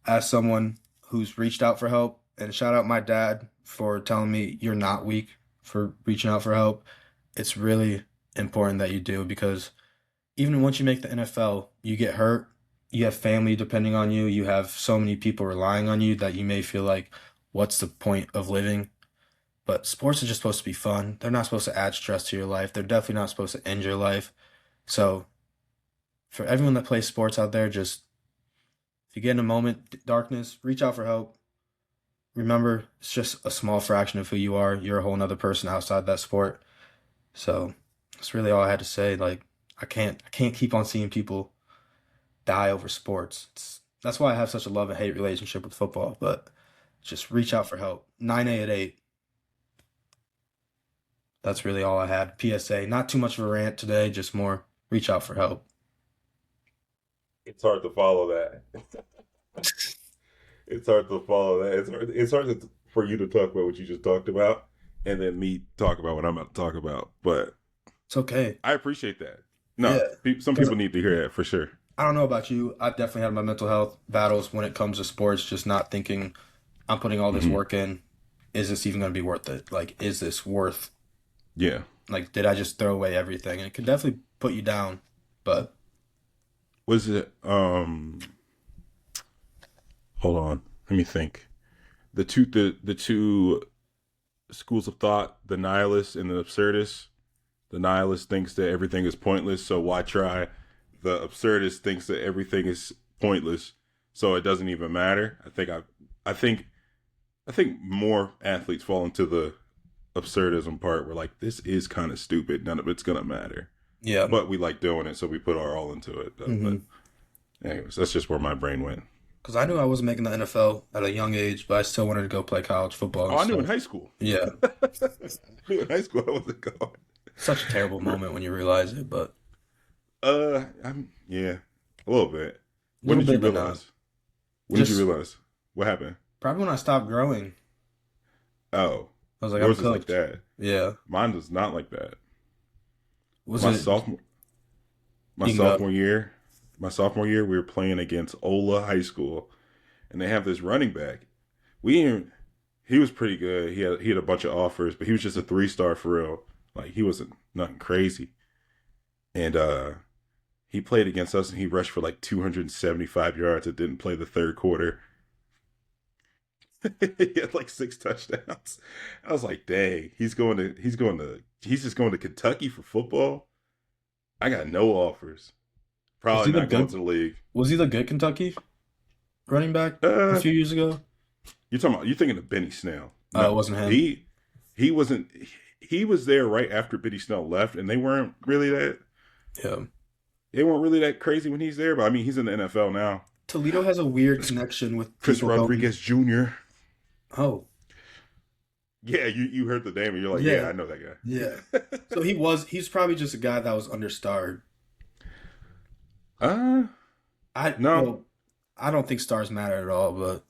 as someone who's reached out for help, and shout out my dad for telling me you're not weak for reaching out for help. It's really important that you do because even once you make the NFL, you get hurt. You have family depending on you. You have so many people relying on you that you may feel like, what's the point of living? But sports are just supposed to be fun. They're not supposed to add stress to your life. They're definitely not supposed to end your life. So for everyone that plays sports out there, just if you get in a moment, darkness, reach out for help. Remember, it's just a small fraction of who you are. You're a whole nother person outside that sport. So that's really all I had to say. Like I can't keep on seeing people die over sports. That's why I have such a love and hate relationship with football. But just reach out for help. 9A at 8. That's really all I had. PSA. Not too much of a rant today, just more reach out for help. It's hard to follow that. It's hard to follow that. It's hard for you to talk about what you just talked about, and then me talk about what I'm about to talk about. But It's okay. I appreciate that. Yeah. No, some Because people need to hear that for sure. I don't know about you. I've definitely had my mental health battles when it comes to sports, just not thinking I'm putting all this Hmm. work in. Is this even going to be worth it? Like, is this worth, Yeah. like, did I just throw away everything? And it can definitely put you down. But Was it? Hold on. Let me think. The two schools of thought, the nihilist and the absurdist. The nihilist thinks that everything is pointless, so why try? The absurdist thinks that everything is pointless, so it doesn't even matter. I think, I think more athletes fall into the absurdism part. Where like, this is kind of stupid. None of it's gonna matter, yeah. but we like doing it, so we put our all into it. But Hmm. anyways, that's just where my brain went. Because I knew I wasn't making the NFL at a young age, but I still wanted to go play college football Oh, and I knew in stuff. high school. Yeah. I knew in high school I wasn't going. Such a terrible moment when you realize it, but I'm yeah, a little bit. a When little did you bit, but no. realize? When did you Just realize? What happened? probably when I stopped growing, Oh, I was like, I'm yours is like cooked. that. Yeah. Mine was not like that. Was My it? sophomore, my You can go. sophomore year, my sophomore year, we were playing against Ola High School, and they have this running back. We didn't- he was pretty good. He had a bunch of offers, but he was just a 3-star for real. Like he wasn't nothing crazy. And he played against us, and he rushed for like 275 yards. It didn't play the third quarter. He had like 6 touchdowns. I was like, dang, he's just going to Kentucky for football. I got no offers. Was Probably he the not going good? to the league. Was he the good Kentucky running back a Uh, few years ago? you're thinking of Benny Snell. It No, wasn't him. he wasn't. He was there right after Benny Snell left, and Yeah. they weren't really that crazy when he's there. But I mean, he's in the NFL now. Toledo has a weird Chris, connection with Chris people going. Rodriguez Jr. Oh, Yeah, you heard the name, and you're like, yeah, yeah, I know that yeah. guy. So he's probably just a guy that was understarred. uh, I no, well, I don't think stars matter at all, but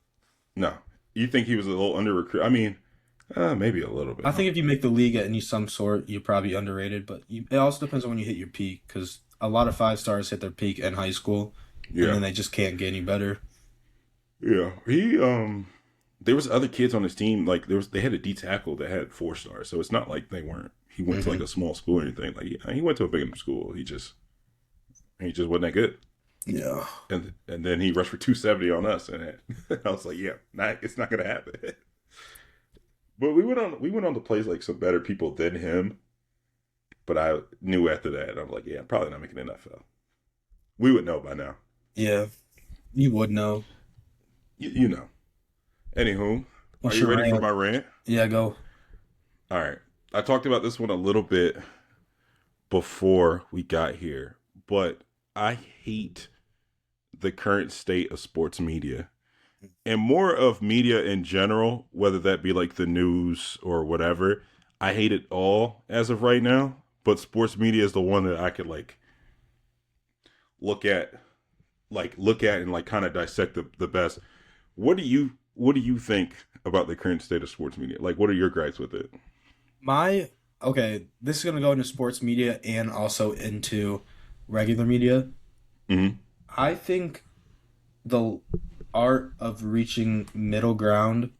no. You think he was a little under recruited? I mean, maybe a little bit. I think if you make the league at any some sort, you're probably underrated. But it also depends on when you hit your peak, because a lot of 5 stars hit their peak in high school, and Yeah, then they just can't get any better. yeah. There was other kids on his team. Like they had a D tackle that had 4 stars, so it's not like they weren't. He went to like Hmm. a small school or anything. Like yeah, he went to a big enough school. He just wasn't that good. Yeah. And then he rushed for 270 on us, and I was like, yeah, it's not gonna happen. But we went on to play like some better people than him. But I knew after that, I'm like, yeah, I'm probably not making the NFL. We would know by now. Yeah, you would know. You know. Anywho, are What's you your ready for rant? my rant? Yeah, go. All right. I talked about this one a little bit before we got here, but I hate the current state of sports media and more of media in general, whether that be like the news or whatever. I hate it all as of right now, but sports media is the one that I could look at, look at and like kind of dissect the best. What do you think about the current state of sports media? Like, what are your gripes with it? My okay, this is gonna go into sports media and also into regular media. Hmm. I think the art of reaching middle ground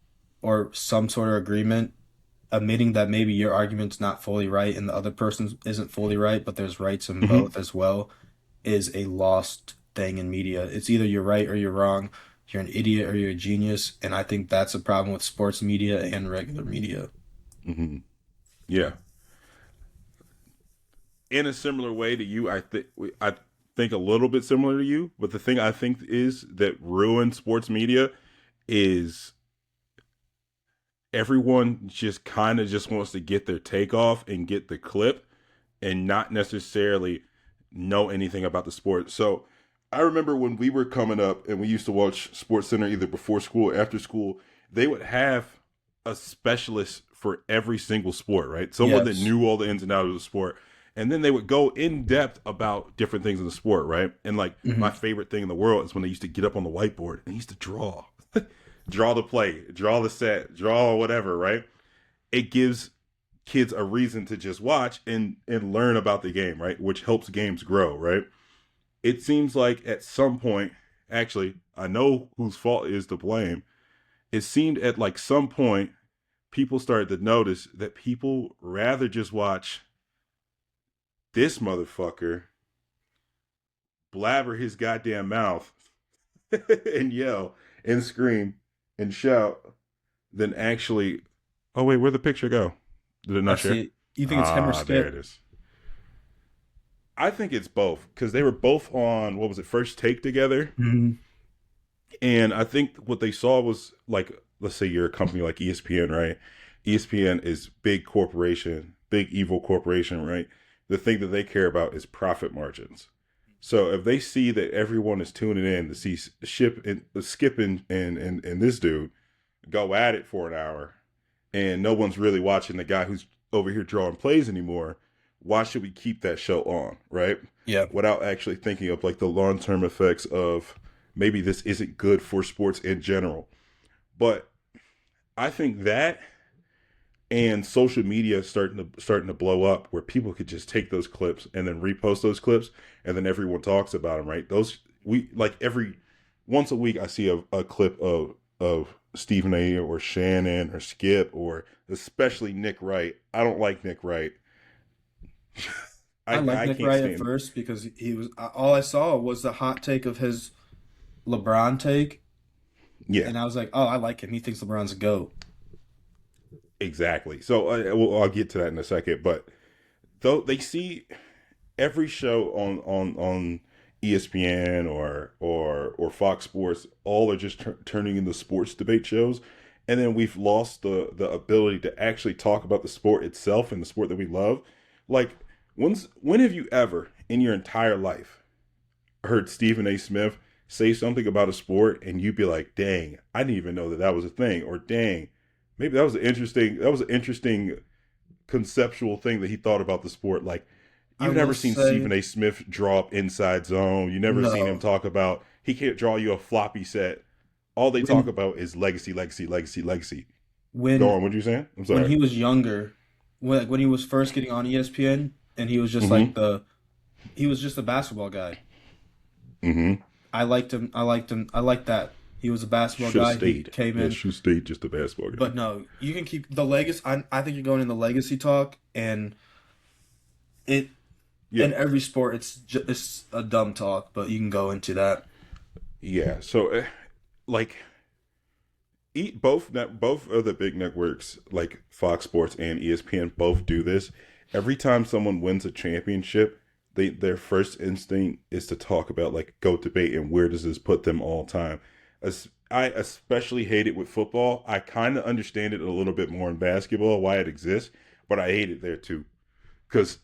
or some sort of agreement admitting that maybe your argument's not fully right and the other person isn't fully right, but there's rights in Hmm. both as well, is a lost thing in media. It's either you're right or you're wrong. You're an idiot or you're a genius, and I think that's a problem with sports media and regular media. Hmm. Yeah. In a similar way to you, I think a little bit similar to you. But the thing I think is that ruins sports media is everyone just kind of just wants to get their take off and get the clip and not necessarily know anything about the sport. So I remember when we were coming up and we used to watch Sports Center either before school or after school, they would have a specialist for every single sport, right? Someone that Yes. knew all the ins and outs of the sport. And then they would go in depth about different things in the sport, right? And like my Hmm. favorite thing in the world is when they used to get up on the whiteboard and they used to draw. Draw the play, draw the set, draw whatever, right? It gives kids a reason to just watch and learn about the game, right? Which helps games grow, right? It seems like at some point, actually, I know whose fault is to blame. It seemed at like some point people started to notice that people rather just watch this motherfucker blabber his goddamn mouth and yell and scream and shout than actually. Oh wait, where'd the picture go? Did it I not share? see. You think it's him or Ah, there it Skip? is. I think it's both because they were both on what was it, First Take together, Hmm. and I think what they saw was like, let's say you're a company like ESPN, right? ESPN is big corporation, big evil corporation, right? The thing that they care about is profit margins. So if they see that everyone is tuning in to see Skip and this dude go at it for an hour, and no one's really watching the guy who's over here drawing plays anymore, why should we keep that show on, right? Yeah. Without actually thinking of like the long term effects of maybe this isn't good for sports in general. But I think that and social media starting to blow up where people could just take those clips and then repost those clips and then everyone talks about them, right? Those we like every once a week I see a clip of Stephen A or Shannon or Skip or especially Nick Wright. I don't like Nick Wright. I liked I Nick can't Wright at stand. first because he was all I saw was the hot take of his LeBron take, Yeah, and I was like, oh, I like him. He thinks LeBron's a GOAT. exactly. So I'll get to that in a second. But though they see every show on ESPN or Fox Sports, all are just turning into sports debate shows, and then we've lost the ability to actually talk about the sport itself and the sport that we love. Like, when have you ever in your entire life heard Stephen A. Smith say something about a sport and you'd be like, "Dang, I didn't even know that that was a thing," or "Dang, maybe that was an interesting conceptual thing that he thought about the sport." Like, I you've will never seen Stephen say A. Smith draw up inside zone. You never seen him no. talk about he can't draw you a floppy set. All they talk When about is legacy, legacy, legacy, legacy. Go when on, what you saying? I'm when sorry. he was younger, when he was first getting on ESPN, and he was just like Mm-hmm. he was just a basketball guy. Mm-hmm. I liked him. I liked him. I liked that. He was a basketball Should have guy. He stayed. came Yeah, in, should have stayed just a basketball guy. but no, you can keep the legacy. I think you're going in the legacy talk, and it Yeah. in every sport, it's a dumb talk, but you can go into that. Yeah. So, like, both of the big networks like Fox Sports and ESPN both do this. Every time someone wins a championship, their first instinct is to talk about like GOAT debate and where does this put them all time. As I especially hate it with football. I kind of understand it a little bit more in basketball why it exists, but I hate it there too. Because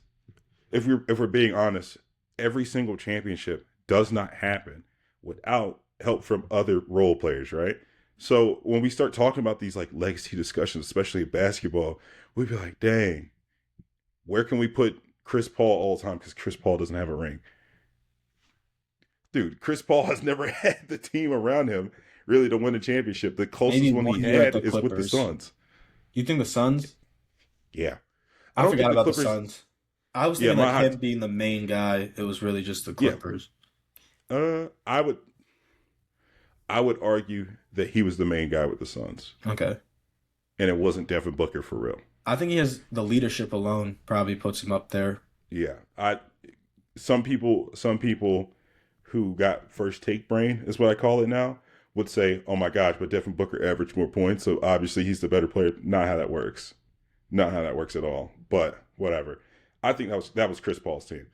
if we're being honest, every single championship does not happen without help from other role players, right? So when we start talking about these like legacy discussions, especially in basketball, we'd be like, dang, where can we put Chris Paul all the time? Because Chris Paul doesn't have a ring. Dude, Chris Paul has never had the team around him really to win a championship. The closest Maybe one he one year at had the is with the Clippers. Suns. You think the Suns? Yeah. I I don't forgot think the about the Clippers. Suns. I was Yeah, thinking my like him hot. being the main guy. It was really just the Yeah. Clippers. I would argue that he was the main guy with the Suns, Okay. and it wasn't Devin Booker for real. I think he has the leadership alone probably puts him up there. Yeah, I some people who got first take brain is what I call it now would say, "Oh my gosh, but Devin Booker averaged more points, so obviously he's the better player." Not how that works. Not how that works at all. But whatever. I think that was Chris Paul's team.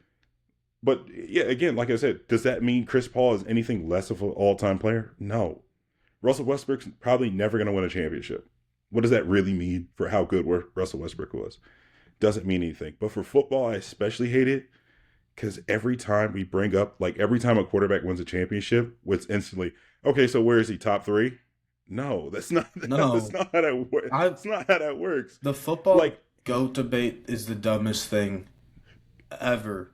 But yeah, again, like I said, does that mean Chris Paul is anything less of an all-time player? No. Russell Westbrook's probably never going to win a championship. What does that really mean for how good Russell Westbrook was? Doesn't mean anything. But for football, I especially hate it because every time we bring up, like every time a quarterback wins a championship, it's instantly, okay, so where is he? Top three? No, that's not. That's No, not how that works. I That's not how that works. the football Like GOAT debate is the dumbest thing ever.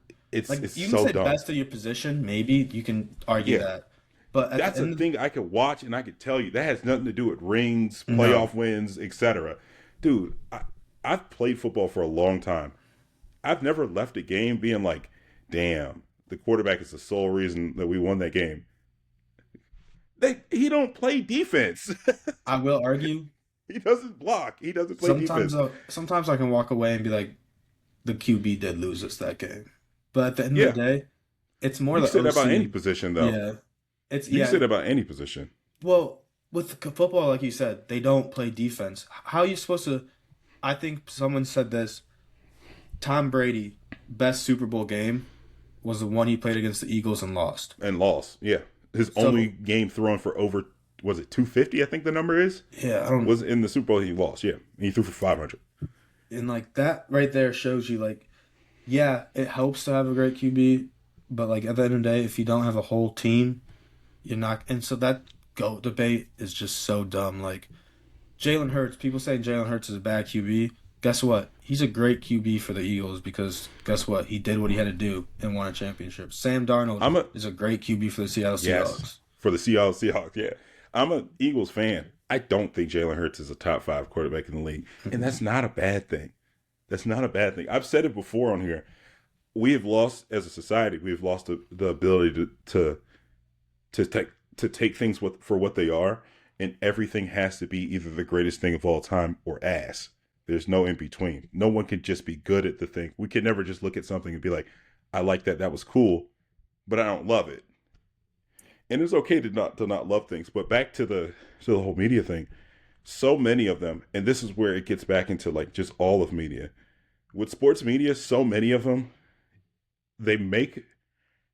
Like it's you can so say dumb. best of your position, maybe you can argue Yeah, that, but at the that's a end, thing I could watch and I could tell you that has nothing to do with rings, no, playoff wins, etc. Dude, I've played football for a long time. I've never left a game being like, "Damn, the quarterback is the sole reason that we won that game." He don't play defense. I will argue. He doesn't block. He doesn't play Sometimes, defense. sometimes I can walk away and be like, the QB did lose us that game, but at the end of the Yeah, day, it's more you can the say that about any OC. position, though. Yeah, it's You can yeah. say that about any position. Well, with football, like you said, they don't play defense. How are you supposed to? I think someone said this. Tom Brady, best Super Bowl game was the one he played against the Eagles and lost. And lost. Yeah, his only So game thrown for over, was it 250? I think the number is, yeah, I don't. was in the Super Bowl. He lost. Yeah, he threw for 500. And like that right there shows you like, yeah, it helps to have a great QB, but like at the end of the day, if you don't have a whole team, you're not. And so that GOAT debate is just so dumb. Like Jalen Hurts, people say Jalen Hurts is a bad QB. Guess what? He's a great QB for the Eagles because guess what? He did what he had to do and won a championship. Sam Darnold I'm a is a great QB for the Seattle Yes, Seahawks. for the Seahawks. Yeah, I'm a Eagles fan. I don't think Jalen Hurts is a top five quarterback in the league, and that's not a bad thing. That's not a bad thing. I've said it before on here. We have lost as a society. We have lost the ability to take things for what they are, and everything has to be either the greatest thing of all time or ass. There's no in between. No one can just be good at the thing. We can never just look at something and be like, "I like that. That was cool," but I don't love it. And it's okay to not love things. But back to the whole media thing. So many of them, and this is where it gets back into like just all of media. With sports media, so many of them, they make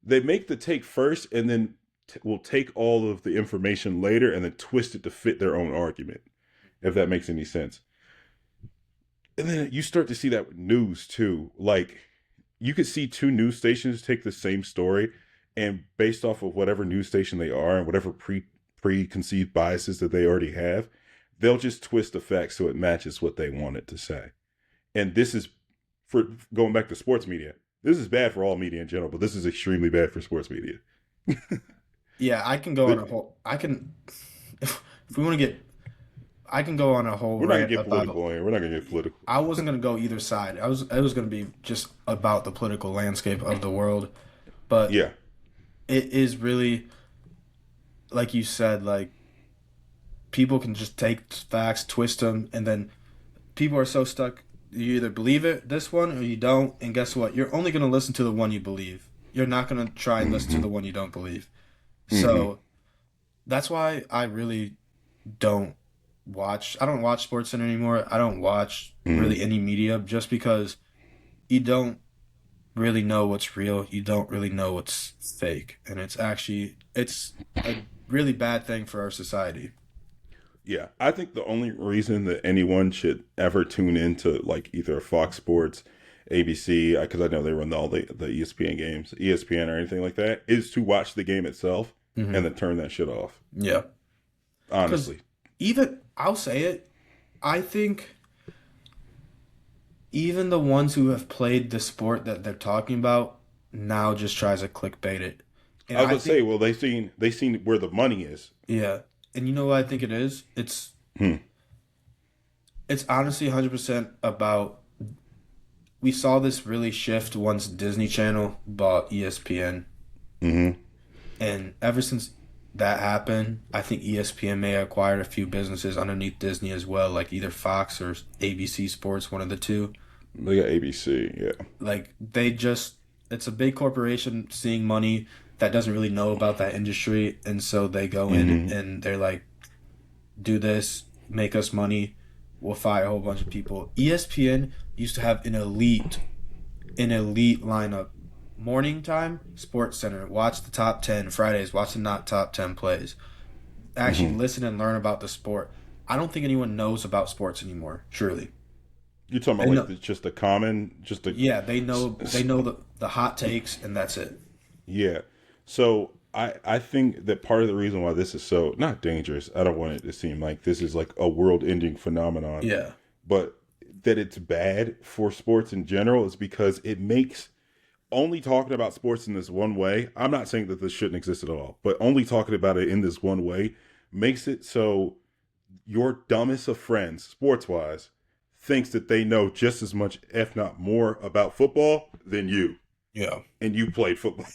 the take first, and then will take all of the information later and then twist it to fit their own argument, if that makes any sense. And then you start to see that with news too. Like you could see two news stations take the same story, and based off of whatever news station they are and whatever preconceived biases that they already have, they'll just twist the facts so it matches what they want it to say. And this is, for going back to sports media, this is bad for all media in general, but this is extremely bad for sports media. Yeah, I can go on a whole. I can, if we want to get, I can go on a whole We're not gonna rant get about. political here. We're not gonna get political. I wasn't gonna go either side. It was gonna be just about the political landscape of the world, but Yeah. it is really like you said. Like people can just take facts, twist them, and then people are so stuck. You either believe it, this one, or you don't. And guess what? You're only gonna listen to the one you believe. You're not gonna try and listen to Mm-hmm. the one you don't believe. Mm-hmm. So that's why I really don't I don't watch SportsCenter anymore. I don't watch Mm-hmm. really any media just because you don't really know what's real. You don't really know what's fake. And it's a really bad thing for our society. Yeah, I think the only reason that anyone should ever tune into like either Fox Sports, ABC, because I know they run all the ESPN games, ESPN or anything like that, is to watch the game itself Hmm. and then turn that shit off. Yeah. Because Honestly, even, I'll say it, I think even the ones who have played the sport that they're talking about now just tries to clickbait it. And I was I gonna say, think, well, they seen where the money is. yeah. And you know what I think it is? Hmm. It's honestly 100% about we saw this really shift once Disney Channel bought ESPN, Mm-hmm. and ever since that happened, I think ESPN may have acquired a few businesses underneath Disney as well, like either Fox or ABC Sports, one of the two. They got ABC, yeah. Like they just, it's a big corporation seeing money that doesn't really know about that industry, and so they go in Hmm. and they're like, do this, make us money, we'll fire a whole bunch of people. ESPN used to have an elite lineup. Morning time, Sports Center. Watch the top 10. Fridays, watch the not top 10 plays. Actually Hmm. listen and learn about the sport. I don't think anyone knows about sports anymore, truly. You're talking about They like know, just the common, just the yeah, they know the hot takes, and that's it. yeah. So I think that part of the reason why this is so not dangerous, I don't want it to seem like this is like a world ending phenomenon, Yeah. but that it's bad for sports in general is because it makes only talking about sports in this one way. I'm not saying that this shouldn't exist at all, but only talking about it in this one way makes it so your dumbest of friends, sports wise, thinks that they know just as much, if not more, about football than you, Yeah. and you played football.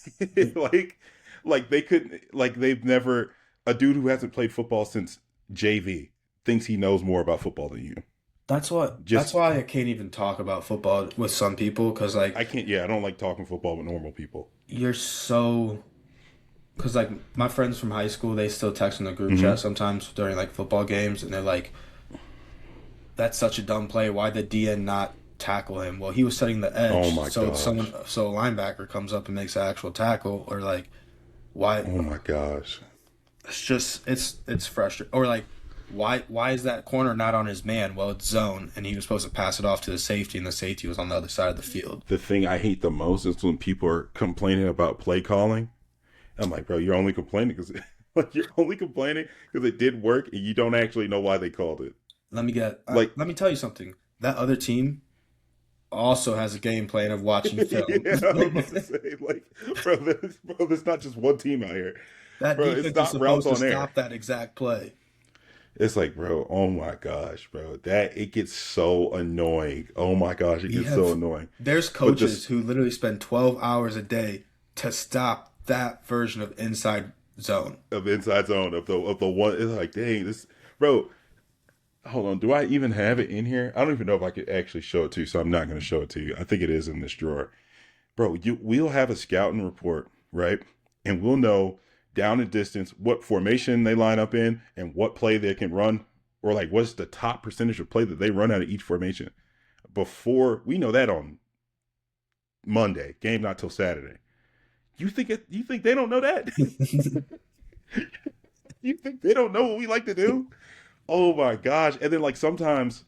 like, like they couldn't, like they've never. A dude who hasn't played football since JV thinks he knows more about football than you. That's Just why I can't even talk about football with some people because like I can't. Yeah, I don't like talking football with normal people. you're so because like my friends from high school they still text in the group Hmm. chat sometimes during like football games and they're like, that's such a dumb play. Why did DN not tackle him? Well, he was setting the Oh edge, my so gosh. a linebacker comes up and makes an actual tackle, or like, why? Oh my gosh. It's frustrating. Or like, why is that corner not on his man? Well, it's zone, and he was supposed to pass it off to the safety, and the safety was on the other side of the field. The thing I hate the most is when people are complaining about play calling. I'm like, bro, you're only complaining because like you're only complaining because it did work and you don't actually know why they called it. Like, Let me tell you something. That other team also has a game plan of watching film. yeah, I was about to say, like, bro, there's not just one team out here, That bro. It's defense is not routes supposed to on air. stop that exact play. It's like, bro, oh my gosh, bro, that it gets so annoying. Oh my gosh, it We gets so have annoying. there's But coaches just who literally spend 12 hours a day to stop that version of inside zone. of inside zone of the one, it's like, dang, this, bro. Hold on, do I even have it in here? I don't even know if I could actually show it to you, so I'm not going to show it to you. I think it is in this drawer. Bro, we'll have a scouting report, right? And we'll know down and distance what formation they line up in and what play they can run, or like what's the top percentage of play that they run out of each formation. Before we know that on Monday, game not till Saturday. You think they don't know that? You think they don't know what we like to do? Oh my gosh. And then like sometimes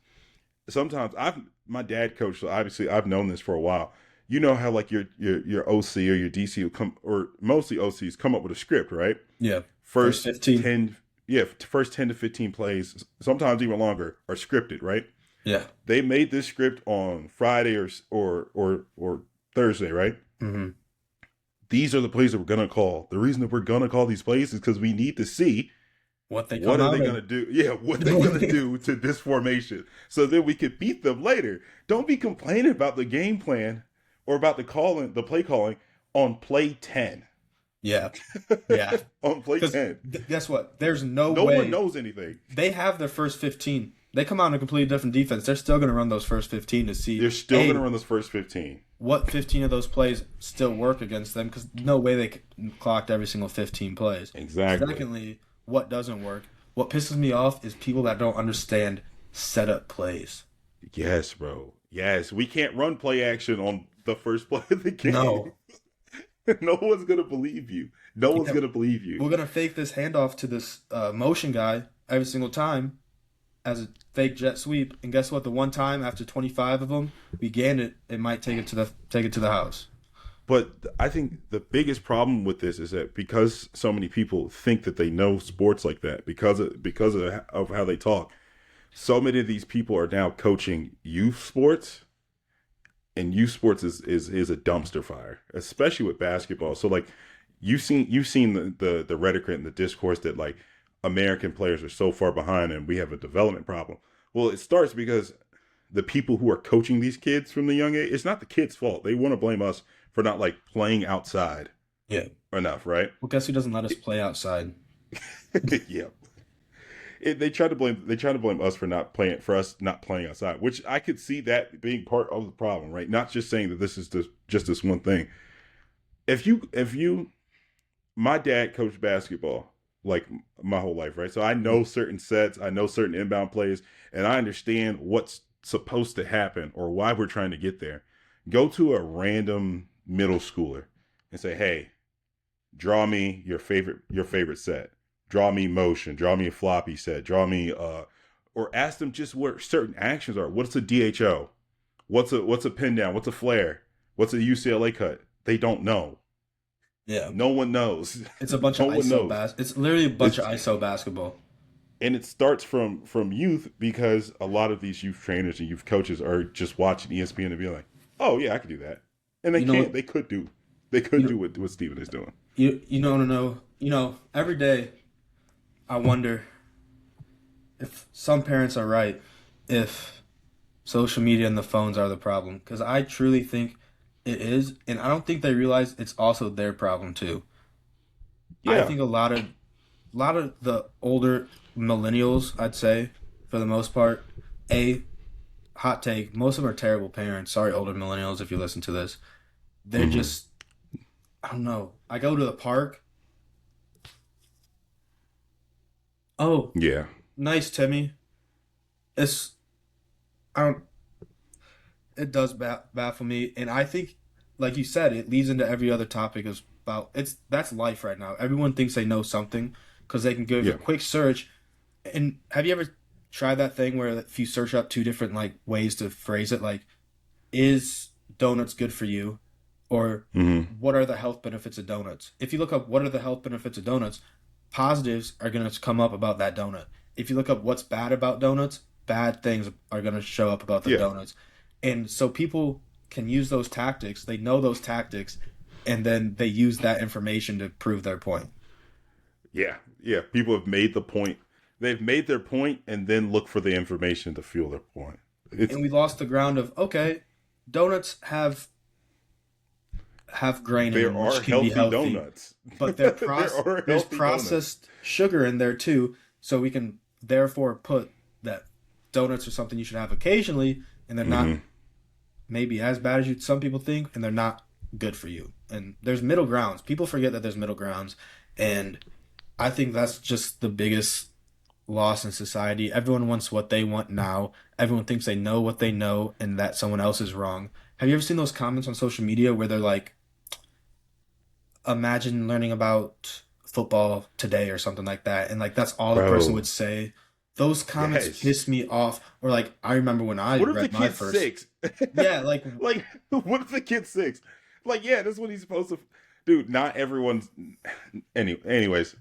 I've my dad coached, so obviously I've known this for a while. You know how like your OC or your DC will come, or mostly OCs come up with a script, right? Yeah. First First 15. 10, yeah, first 10 to 15 plays, sometimes even longer, are scripted, right? Yeah. They made this script on Friday or Thursday, right? Hmm. These are the plays that we're gonna call. The reason that we're gonna call these plays is because we need to see What they what come are out they in. gonna do? Yeah, what they gonna do to this formation so that we can beat them later. Don't be complaining about the game plan or about the play calling on play 10. Yeah. Yeah. On play Because 10. guess what? There's no No one way knows anything. they have their first 15. They come out in a completely different defense. They're still going to run those first 15 to see, They're still gonna hey, run this first 15. what 15 of those plays still work against them because no way they clocked every single 15 plays. Exactly. Secondly, what doesn't work? What pisses me off is people that don't understand setup plays. Yes, bro. Yes, we can't run play action on the first play of the game. No. No one's gonna believe you. No one's Yeah, gonna believe you. we're going to fake this handoff to this motion guy every single time as a fake jet sweep. And guess what? The one time after 25 of them, we gained it. It might take it to the house. But I think the biggest problem with this is that because so many people think that they know sports like that, because of how they talk, so many of these people are now coaching youth sports, and youth sports is a dumpster fire, especially with basketball. So like you've seen the rhetoric and the discourse that like American players are so far behind and we have a development problem. Well, it starts because the people who are coaching these kids from the young age, it's not the kids' fault. They want to blame us for not like playing outside Yeah. enough, right? Well, guess who doesn't let us play outside? Yeah. They try to blame us for not playing for us not playing outside, which I could see that being part of the problem, right? Not just saying that this is just this one thing. If you my dad coached basketball like my whole life, right? So I know certain sets, I know certain inbound plays, and I understand what's supposed to happen or why we're trying to get there. Go to a random middle schooler and say, "Hey, draw me your favorite set. Draw me motion. Draw me a floppy set. Draw me or ask them just what certain actions are. What's a DHO? What's a pin down? What's a flare? What's a UCLA cut? They don't know. Yeah. No one knows. It's a bunch No of one ISO knows. bas. It's literally a bunch of It's ISO basketball. and it starts from youth because a lot of these youth trainers and youth coaches are just watching ESPN and be like, "Oh yeah, I could do that," and they You know can't. what? They could You do what Steven is doing. you know to know. Every day I wonder if some parents are right, if social media and the phones are the problem, because I truly think it is, and I don't think they realize it's also their problem too. I Yeah. think a lot of the older millennials, I'd say, for the most part, a hot take, most of them are terrible parents. Sorry, older millennials, if you listen to this. They're Hmm. just, I don't know. I go to the park. Oh, Yeah. nice, Timmy. It's, I don't, it does baffle me. And I think, like you said, it leads into every other topic is about, that's life right now. Everyone thinks they know something because they can give a Yeah. quick search. And have you ever tried that thing where if you search up two different like ways to phrase it, like is donuts good for you? Or Hmm. what are the health benefits of donuts? If you look up what are the health benefits of donuts, positives are going to come up about that donut. If you look up what's bad about donuts, bad things are going to show up about the Yeah. donuts. And so people can use those tactics, they know those tactics, and then they use that information to prove their point. Yeah. Yeah. People have made the point. They've made their point and then look for the information to fuel their point. It's And we lost the ground of okay, donuts have grain in there them, are which can be healthy healthy, donuts. but There are there's healthy donuts. processed sugar in there too, so we can therefore put that donuts are something you should have occasionally, and they're not Hmm. maybe as bad as some people think, and they're not good for you. And there's middle grounds. People forget that there's middle grounds, and I think that's just the biggest loss in society. Everyone wants what they want now. Everyone thinks they know what they know, and that someone else is wrong. Have you ever seen those comments on social media where they're like, imagine learning about football today or something like that, and like that's all the person Bro. would say. Those comments Yes. piss me off. Or like I remember when I What if the read my kid's first. 6? Yeah, like Like, what if the kid's 6? Like, yeah, that's what he's supposed to. Dude, not everyone's. Anyways,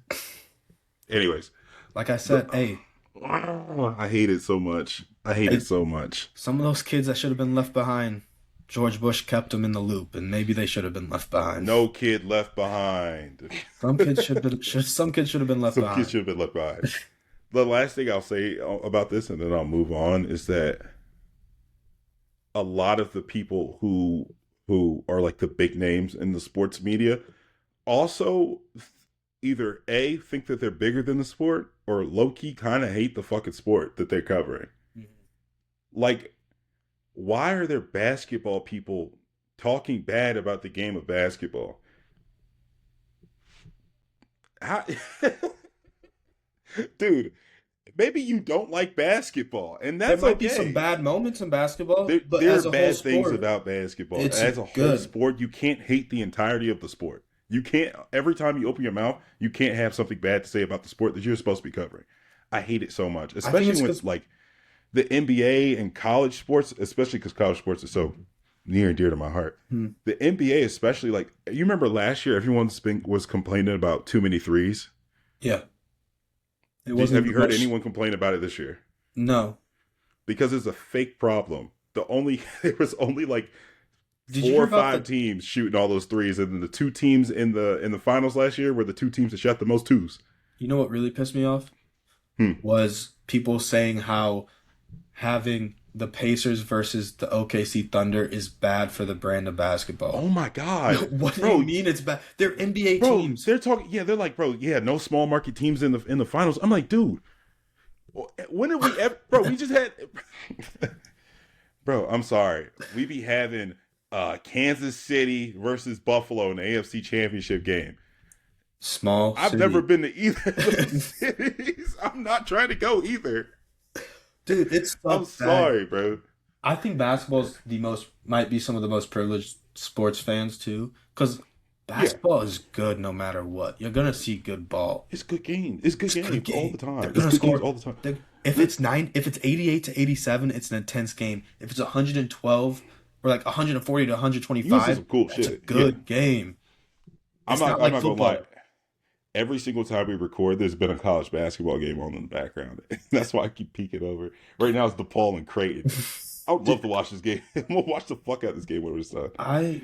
anyways, like I the said, hey, I hate it so much. I hate it hey, so much. some of those kids that should have been left behind, George Bush kept them in the loop, and maybe they should have been left behind. No kid left behind. Some kids some kids should have been left Some kids behind. should have been left behind. The last thing I'll say about this, and then I'll move on, is that a lot of the people who are like the big names in the sports media also either A, think that they're bigger than the sport, or low key kind of hate the fucking sport that they're covering. Like, why are there basketball people talking bad about the game of basketball? How, dude, maybe you don't like basketball, and There that's might be some okay. bad moments in basketball, but There are as a whole bad things sport, about basketball. it's As a whole good. sport, you can't hate the entirety of the sport. You can't, every time you open your mouth, you can't have something bad to say about the sport that you're supposed to be covering. I hate it so much, I think especially it's when because like the NBA and college sports, especially because college sports is so near and dear to my heart. The NBA, especially, like, you remember last year, was complaining about too many threes. yeah, it wasn't Have you even heard much. anyone complain about it this year? No, Because it's a fake problem. There was only like did you four hear or about five the? teams shooting all those threes, and then the two teams in the finals last year were the two teams that shot the most twos. You know what really pissed me off Hmm. was people saying how having the Pacers versus the OKC Thunder is bad for the brand of basketball. Oh my God, What do you bro, mean it's bad? They're NBA bro, teams. they're talking. Yeah, they're like, bro, yeah, no small market teams in the finals. I'm like, dude, when did we ever, bro? We just had, bro. I'm sorry, we be having Kansas City versus Buffalo in the AFC Championship game. Small I've never city. been to either of those cities. I'm not trying to go either. Dude, it's I'm such bad. sorry, bro. I think basketball's the most might be some of the most privileged sports fans too, because Yeah, basketball is good no matter what. You're gonna see good ball. it's good game. It's good It's a good games all the game. They're time. It's gonna good games score. all the time. If it's 88 to 87, it's an intense game. If it's 112 or like 140 to You see 125, some cool that's a shit. Yeah, good game. I'm It's not. not I'm like not gonna lie. football. Every single time we record, there's been a college basketball game on in the background. That's why I keep peeking over. Right now, it's DePaul and Creighton. I would love Dude, to watch this game. I'm gonna watch the fuck out of this game when it's done. I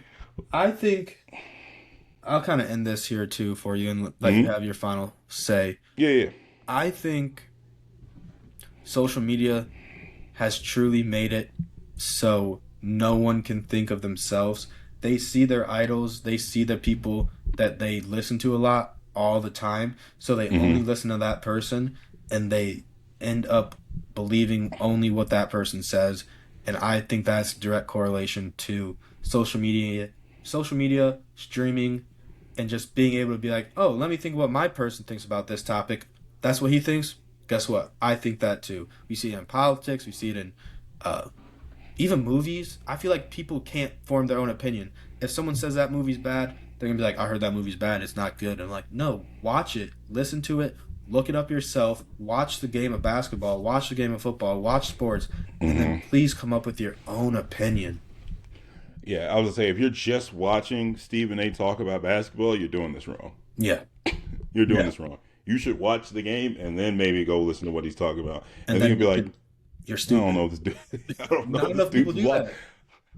I think I'll kind of end this here too for you and let you Hmm. have your final say. Yeah, yeah. I think social media has truly made it so no one can think of themselves. They see their idols, they see the people that they listen to a lot all the time, so they only Hmm. listen to that person and they end up believing only what that person says. And I think that's direct correlation to social media, streaming, and just being able to be like, oh, let me think what my person thinks about this topic. That's what he thinks. Guess what? I think that too. We see it in politics. We see it in uh, even movies. I feel like people can't form their own opinion. If someone says that movie's bad, they're gonna be like, I heard that movie's bad. It's not good. And I'm like, no, watch it, listen to it, look it up yourself, watch the game of basketball, watch the game of football, watch sports, and then Hmm. please come up with your own opinion. Yeah, I was gonna say if you're just watching Stephen A. talk about basketball, you're doing this wrong. Yeah, You're doing yeah. this wrong. You should watch the game and then maybe go listen to what he's talking about, And and then then you'll be you like, could, you're I don't stupid. know if this dude. I don't know Not if this enough people dude's do watch. that.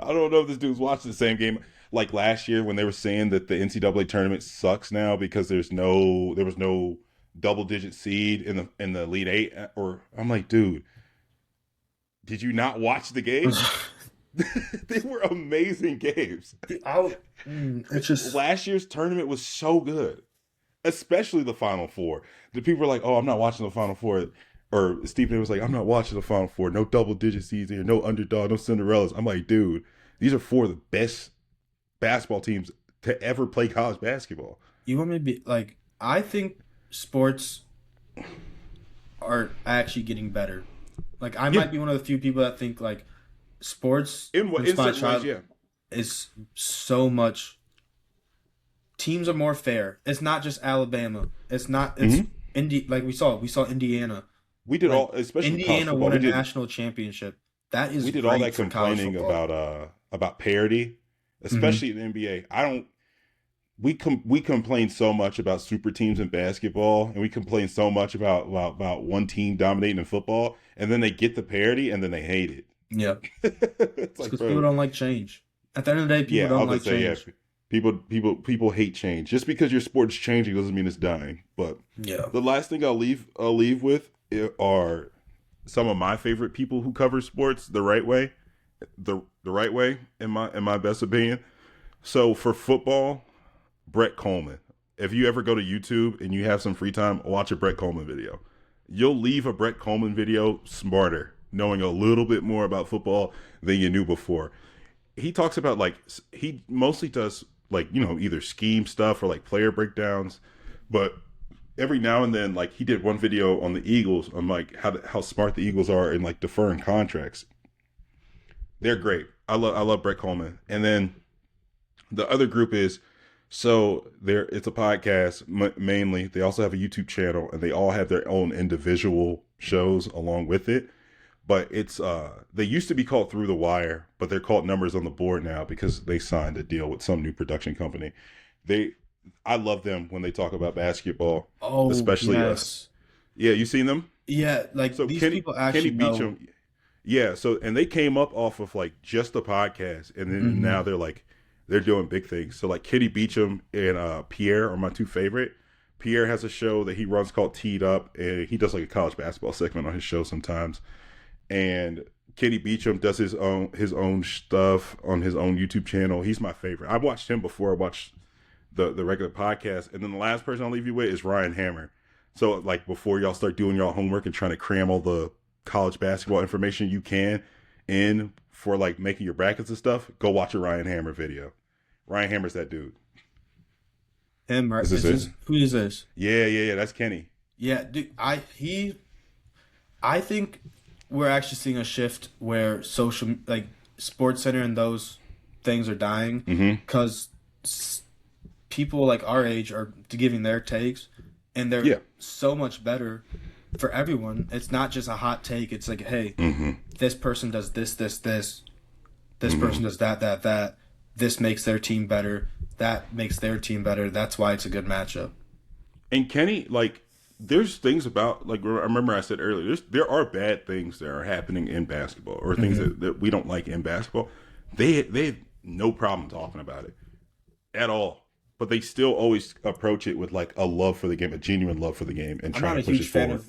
I don't know if this dude's watching the same game. Like last year when they were saying that the NCAA tournament sucks now because there was no double digit seed in the Elite Eight. Or I'm like, dude, did you not watch the games? They were amazing games. It's just Last year's tournament was so good, especially the Final Four. The people were like, "Oh, I'm not watching the Final Four," or Stephen A. was like, "I'm not watching the Final Four. No double digit seeds here, no underdog, no Cinderellas." I'm like, dude, these are four of the best basketball teams to ever play college basketball. you want me to be like, I think sports are actually getting better. Like I Yeah, might be one of the few people that think like sports since in my certain ways, child yeah. is so much teams are more fair. It's not just Alabama. It's not it's Hmm. like we saw Indiana. We did Like all, especially with college Indiana football. won a national championship. That is We did all great that for college complaining football. about parity, Hmm. especially in the NBA. I don't. We complain so much about super teams in basketball, and we complain so much about one team dominating in football, and then they get the parity, and then they hate it. Yeah, It's it's like, because people bro, don't like change. At the end of the day, people yeah, I don't was gonna like say, yeah, change. people hate change. Just because your sport's changing doesn't mean it's dying. But Yeah. the last thing I'll leave with are some of my favorite people who cover sports the right way, the right way in my best opinion. So for football, Brett Coleman. If you ever go to YouTube and you have some free time, watch a Brett Coleman video. You'll leave a Brett Coleman video smarter, knowing a little bit more about football than you knew before. He talks about like he mostly does like either scheme stuff or like player breakdowns, but every now and then like he did one video on the Eagles on like how smart the Eagles are in like deferring contracts. They're great. I love Brett Coleman. And then the other group is so there. It's a podcast mainly. They also have a YouTube channel, and they all have their own individual shows along with it. But it's they used to be called Through the Wire, but they're called Numbers on the Board now because they signed a deal with some new production company. They I love them when they talk about basketball, Oh especially yes. yeah. You seen them? Yeah, like So these people Kenny actually know. Beecham, yeah. So and they came up off of like just the podcast, and then Hmm. now they're doing big things. So like Kenny Beecham and Pierre are my two favorite. Pierre has a show that he runs called Teed Up, and he does like a college basketball segment on his show sometimes. And Kenny Beecham does his own stuff on his own YouTube channel. He's my favorite. I've watched him before I watched the regular podcast. And then the last person I'll leave you with is Ryan Hammer. So like before y'all start doing y'all homework and trying to cram all the college basketball information you can in for like making your brackets and stuff, go watch a Ryan Hammer video. Ryan Hammer's that dude. Him, right? Is this it? Who is this? Yeah. That's Kenny. Yeah, dude, I think we're actually seeing a shift where social, like Sports Center and those things are dying because people like our age are giving their takes, and they're Yeah. so much better for everyone. It's not just a hot take. It's like, hey, this person does this, this, this. This person does that, that, that. This makes their team better. That makes their team better. That's why it's a good matchup. And Kenny, like, there's things about, like, I remember I said earlier, there are bad things that are happening in basketball or things that we don't like in basketball. They have no problem talking about it at all. But they still always approach it with, like, a love for the game, a genuine love for the game, and trying to push it forward.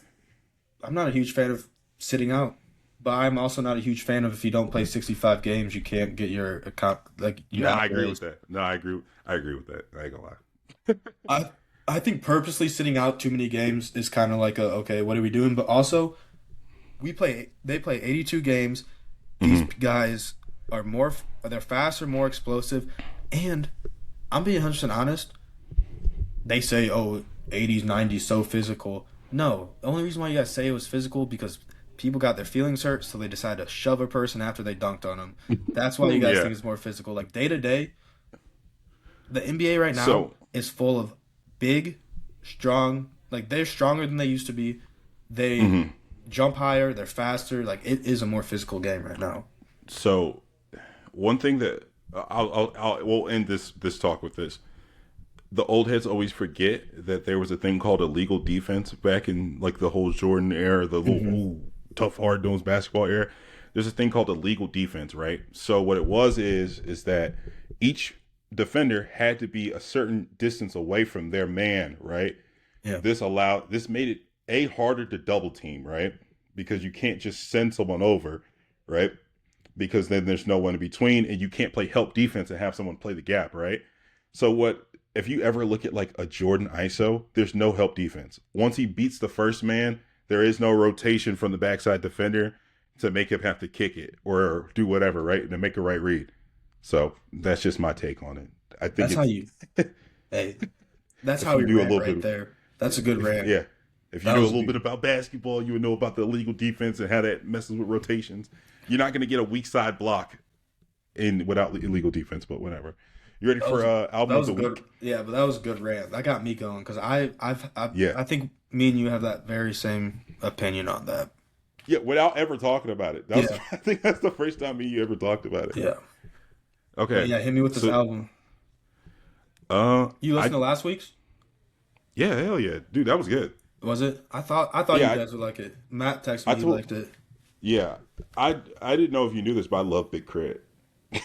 I'm not a huge fan of sitting out, but I'm also not a huge fan of if you don't play 65 games, you can't get your account, like, you I agree with that. No, I agree with that. I ain't gonna lie. I think purposely sitting out too many games is kind of like okay, what are we doing? But also, they play 82 games. These guys they're faster, more explosive, and I'm being 100% honest. They say, 80s, 90s, so physical. No, the only reason why you guys say it was physical because people got their feelings hurt, so they decided to shove a person after they dunked on them. That's why you guys think it's more physical. Like day to day, the NBA right now is full of big, strong. Like they're stronger than they used to be. They jump higher. They're faster. Like it is a more physical game right now. So, one thing that we'll end this talk with this. The old heads always forget that there was a thing called illegal defense back in like the whole Jordan era, the little tough, hard nosed basketball era. There's a thing called illegal defense, right? So what it was is that each defender had to be a certain distance away from their man, right? Yeah. This made it harder to double team, right? Because you can't just send someone over, right? Because then there's no one in between, and you can't play help defense and have someone play the gap, right? So if you ever look at like a Jordan ISO, there's no help defense. Once he beats the first man, there is no rotation from the backside defender to make him have to kick it or do whatever, right? To make a right read. So that's just my take on it. I think that's how you. Hey, that's how we do a little bit there. That's a good rant. Yeah. If you know a little bit about basketball, you would know about the illegal defense and how that messes with rotations. You're not going to get a weak side block without illegal defense, but whatever. You ready for album of the week? Yeah, but that was a good rant. That got me going because I think me and you have that very same opinion on that. Yeah, without ever talking about it. I think that's the first time me and you ever talked about it. Yeah. Okay. But yeah, hit me with this album. You listened to last week's? Yeah, hell yeah, dude, that was good. Was it? I thought you guys would like it. Matt texted me he liked it. Yeah, I didn't know if you knew this, but I love Big Crit. I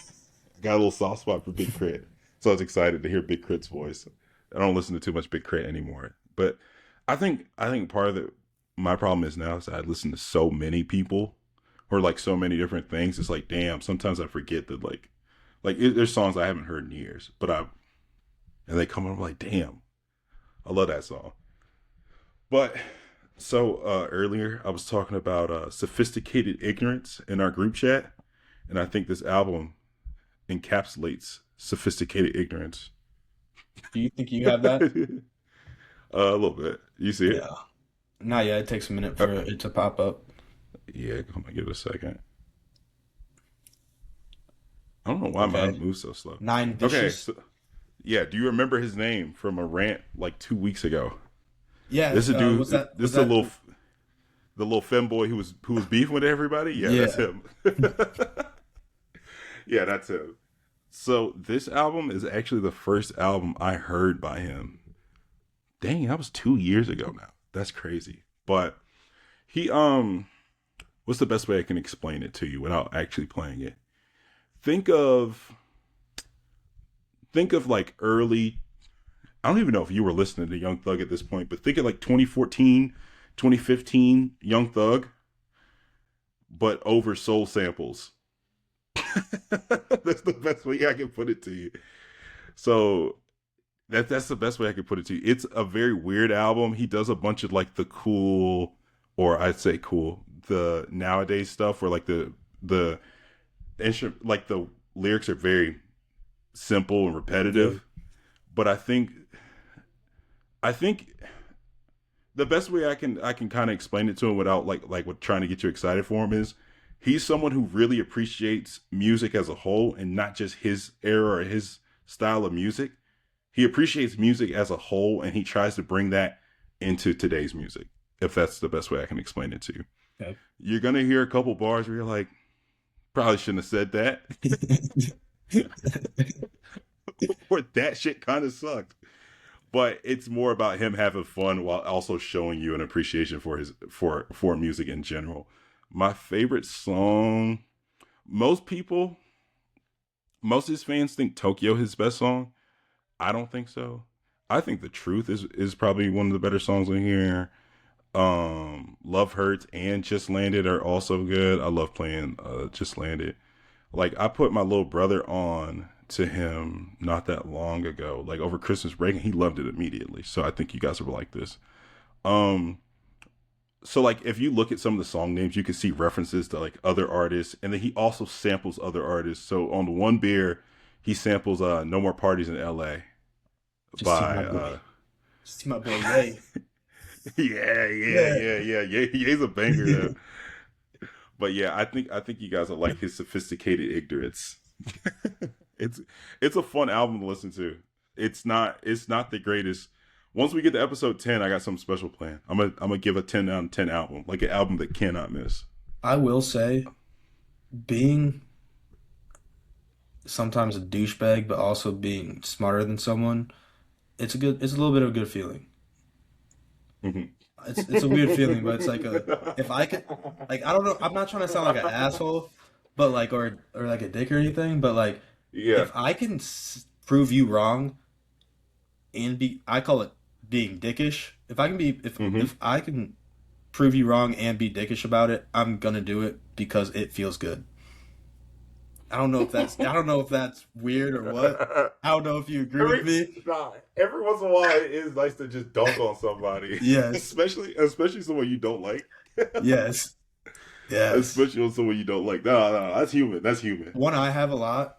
got a little soft spot for Big Crit, so I was excited to hear Big Crit's voice. I don't listen to too much Big Crit anymore, but I think part of my problem is now is I listen to so many people or like so many different things. It's like, damn, sometimes I forget that there's songs I haven't heard in years, and they come up like, damn, I love that song. But so earlier I was talking about sophisticated ignorance in our group chat, and I think this album encapsulates sophisticated ignorance. Do you think you have that? A little bit. You see it? Yeah. Not yet. It takes a minute for it to pop up. Yeah, come on, give it a second. I don't know why mine moves so slow. 9 Vicious. Okay. So, yeah, do you remember his name from a rant like 2 weeks ago? Yeah. This is a dude. The little femboy who was beefing with everybody. Yeah, that's him. Yeah, that's him. So this album is actually the first album I heard by him. Dang, that was 2 years ago now. That's crazy. But he what's the best way I can explain it to you without actually playing it? Think of like early, I don't even know if you were listening to Young Thug at this point, but think of like 2014, 2015 Young Thug, but over soul samples. That's the best way I can put it to you. So that's the best way I can put it to you. It's a very weird album. He does a bunch of like the cool, or I'd say cool, the nowadays stuff where like the instrument, like the lyrics are very simple and Yeah. repetitive. But I think the best way I can kind of explain it to him without like with trying to get you excited for him is he's someone who really appreciates music as a whole and not just his era or his style of music. He appreciates music as a whole and he tries to bring that into today's music. If that's the best way I can explain it to you. Okay. You're gonna hear a couple bars where you're like, probably shouldn't have said that. Or that shit kind of sucked. But it's more about him having fun while also showing you an appreciation for his for music in general. My favorite song, most people, most of his fans think Tokyo his best song. I don't think so. I think The Truth is probably one of the better songs on here. Love Hurts and Just Landed are also good. I love playing Just Landed. Like I put my little brother on to him not that long ago, like over Christmas break, and he loved it immediately. So I think you guys will like this. Um, so like if you look at some of the song names, you can see references to like other artists, and then he also samples other artists. So on the One Beer, he samples "No More Parties in L.A." Just see my by boy. Just see my boy Yay. Yeah. yeah. He's a banger though. But yeah, I think you guys will like his sophisticated ignorance. it's it's a fun album to listen to. It's not the greatest. Once we get to episode 10, I got something special planned. I'm gonna give a 10 out of 10 album, like an album that cannot miss. I will say, being sometimes a douchebag, but also being smarter than someone, it's a little bit of a good feeling. Hmm. It's a weird feeling, but it's like a if I could like I don't know, I'm not trying to sound like an asshole, but like or like a dick or anything, but like Yeah. if I can prove you wrong and be I call it being dickish. If I can be Hmm. if I can prove you wrong and be dickish about it, I'm gonna do it because it feels good. I don't know if that's weird or what. I don't know if you agree with every me. every once in a while, it is nice to just dunk on somebody, Yes. especially someone you don't like. Yes. Yes. Especially on someone you don't like. No, that's human. That's human. One I have a lot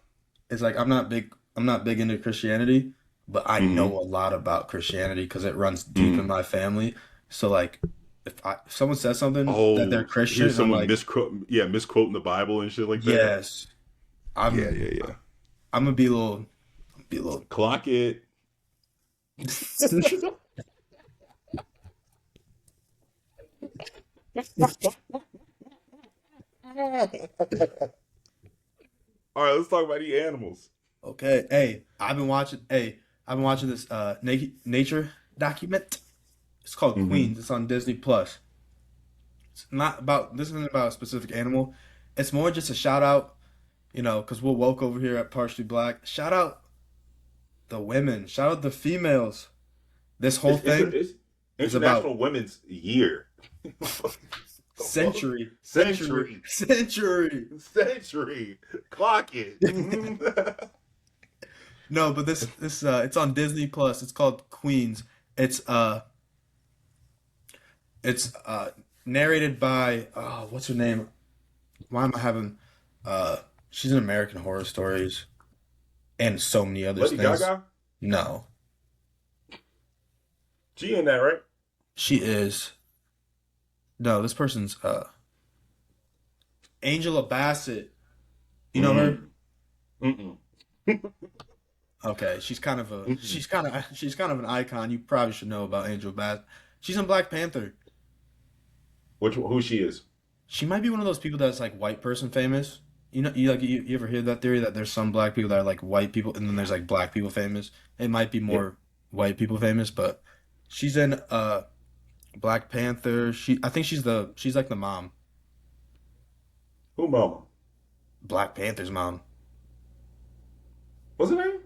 is like I'm not big into Christianity, but I know Hmm. a lot about Christianity because it runs deep in Mm. my family. So like if someone says something that they're Oh, Christian here's and I'm someone like, misquoting the Bible and shit like that. yes, Yeah, I'm yeah, yeah. I'm gonna be a little Clock it. All right, let's talk about the animals. Okay. I've been watching this nature document. It's called Hmm. Queens. It's on Disney Plus. It's not about this isn't about a specific animal. It's more just a shout out, because we're woke over here at Partially Black. Shout out the women. Shout out the females. This whole thing It's is about International Women's Year. The fuck? Century. century. Century. Clock it. No, but this it's on Disney Plus. It's called Queens. It's uh it's narrated by what's her name? Why am I having uh she's in American Horror Stories and so many other Lady things. Gaga? No, She in that, right? she is no. This person's Angela Bassett. You know her? Mm. Mm-mm. Okay, Mm-mm. she's kind of an icon. You probably should know about Angela Bassett. She's in Black Panther. Who she is? She might be one of those people that's like white person famous. You ever hear that theory that there's some black people that are like white people and then there's like black people famous. It might be Yeah. more white people famous, but she's in Black Panther. I think she's like the mom. Who mama? Black Panther's mom. What's her name?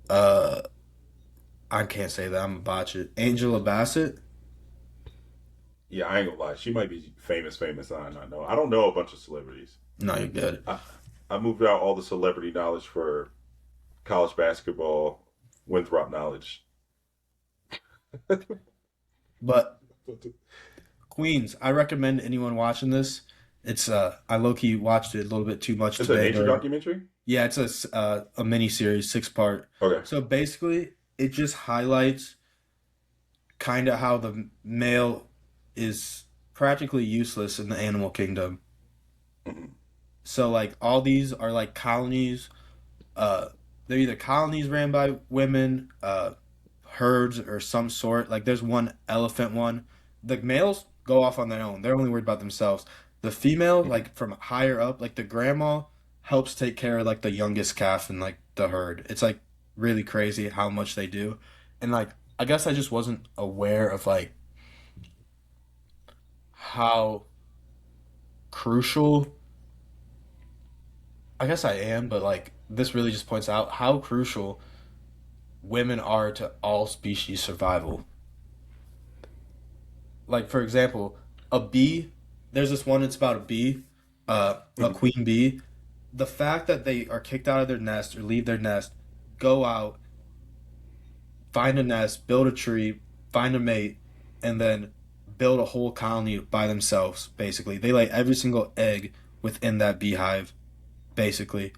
Uh I can't say that. I'm gonna botch it. Angela Bassett. Yeah, I ain't gonna lie. She might be famous, famous. I don't know. I don't know a bunch of celebrities. No, you're good. I, I moved out all the celebrity knowledge for college basketball, Winthrop knowledge. But Queens, I recommend anyone watching this. It's I low key watched it a little bit too much It's a today nature during. documentary. Yeah, it's a mini series, 6 part. Okay. So basically, it just highlights kind of how the male is practically useless in the animal kingdom. Mhm. So like all these are like colonies. Uh, they're either colonies ran by women, herds or some sort. Like there's one elephant one. The males go off on their own. They're only worried about themselves. The female, Mhm. like from higher up, like the grandma helps take care of like the youngest calf in like the herd. It's like really crazy how much they do. And like I guess I just wasn't aware of like how crucial. I guess I am, but like this really just points out how crucial women are to all species survival. Like for example, a bee. There's this one. It's about a bee, a Mhm. queen bee. The fact that they are kicked out of their nest or leave their nest, go out, find a nest, build a tree, find a mate, and then build a whole colony by themselves. Basically, they lay every single egg within that beehive. Basically,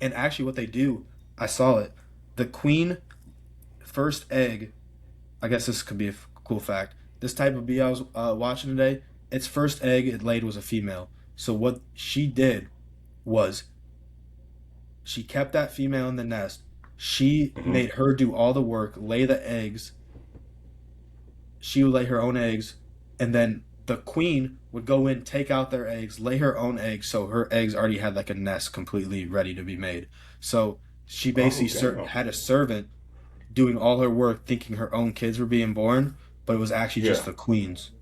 and actually, what they do, I saw it. The queen first egg. I guess this could be a cool fact. This type of bee I was watching today, its first egg it laid was a female. So what she did was she kept that female in the nest. She Mhm. made her do all the work, lay the eggs. She would lay her own eggs, and then the queen would go in, take out their eggs, lay her own eggs. So her eggs already had like a nest completely ready to be made. So she Oh basically damn. had a servant doing all her work, thinking her own kids were being born, but it was actually just Yeah. the queen's.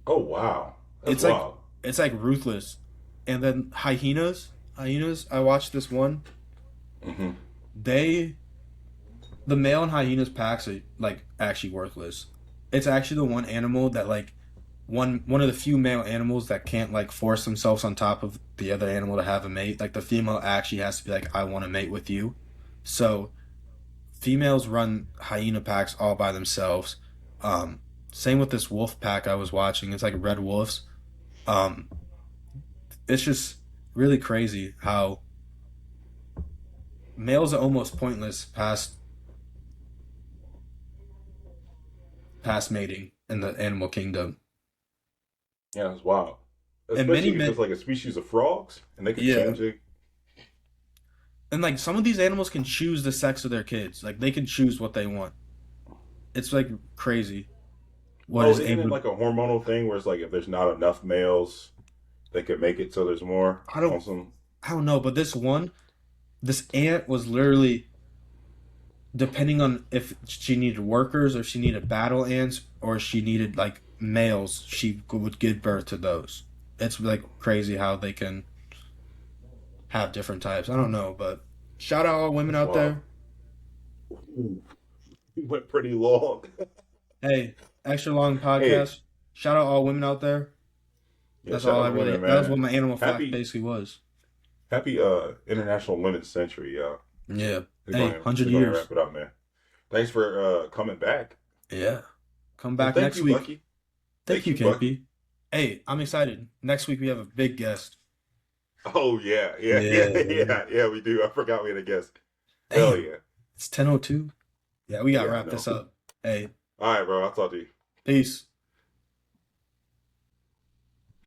Oh wow. That's It's like wild. it's like ruthless. And then hyenas. I watched this one. Mhm. They the male in hyenas packs are like actually worthless. It's actually the one animal that like one of the few male animals that can't like force themselves on top of the other animal to have a mate. Like the female actually has to be like, I want to mate with you. So females run hyena packs all by themselves. Um, Same with this wolf pack I was watching. It's like red wolves. Um, it's just really crazy how males are almost pointless past mating in the animal kingdom. Yeah, that's wild. And many Especially if it's men, like a species of frogs and they could yeah, change it. and like some of these animals can choose the sex of their kids. Like they can choose what they want. It's like crazy what Oh, is isn't it able. like a hormonal thing where it's like if there's not enough males, they could make it so there's more I on don't, some. I don't know, but this ant was literally depending on if she needed workers or she needed battle ants or she needed like males, she would give birth to those. It's like crazy how they can have different types. I don't know, but shout out all women That's out wild. there. Ooh, we went pretty long. Hey, extra long Hey, podcast. Shout out all women out there. yeah, That's shout all out I to really. women, That was man. what my animal fact Happy basically was. happy International Women's Century, y'all. Yeah. We're Hey, going to 100 we're going to years. wrap it up, man. Thanks for coming back. Yeah. Come And back thank next you, week. Bucky. Thank Thank you, you, Bucky. KP. Hey, I'm excited. Next week we have a big guest. Oh yeah, yeah, yeah, Yeah. yeah, yeah, we do. I forgot we had a guest. Hell Damn. yeah. It's 10:02. Yeah, we got to Yeah, I wrap know. this up. Hey, All right, bro. I'll talk to you. peace.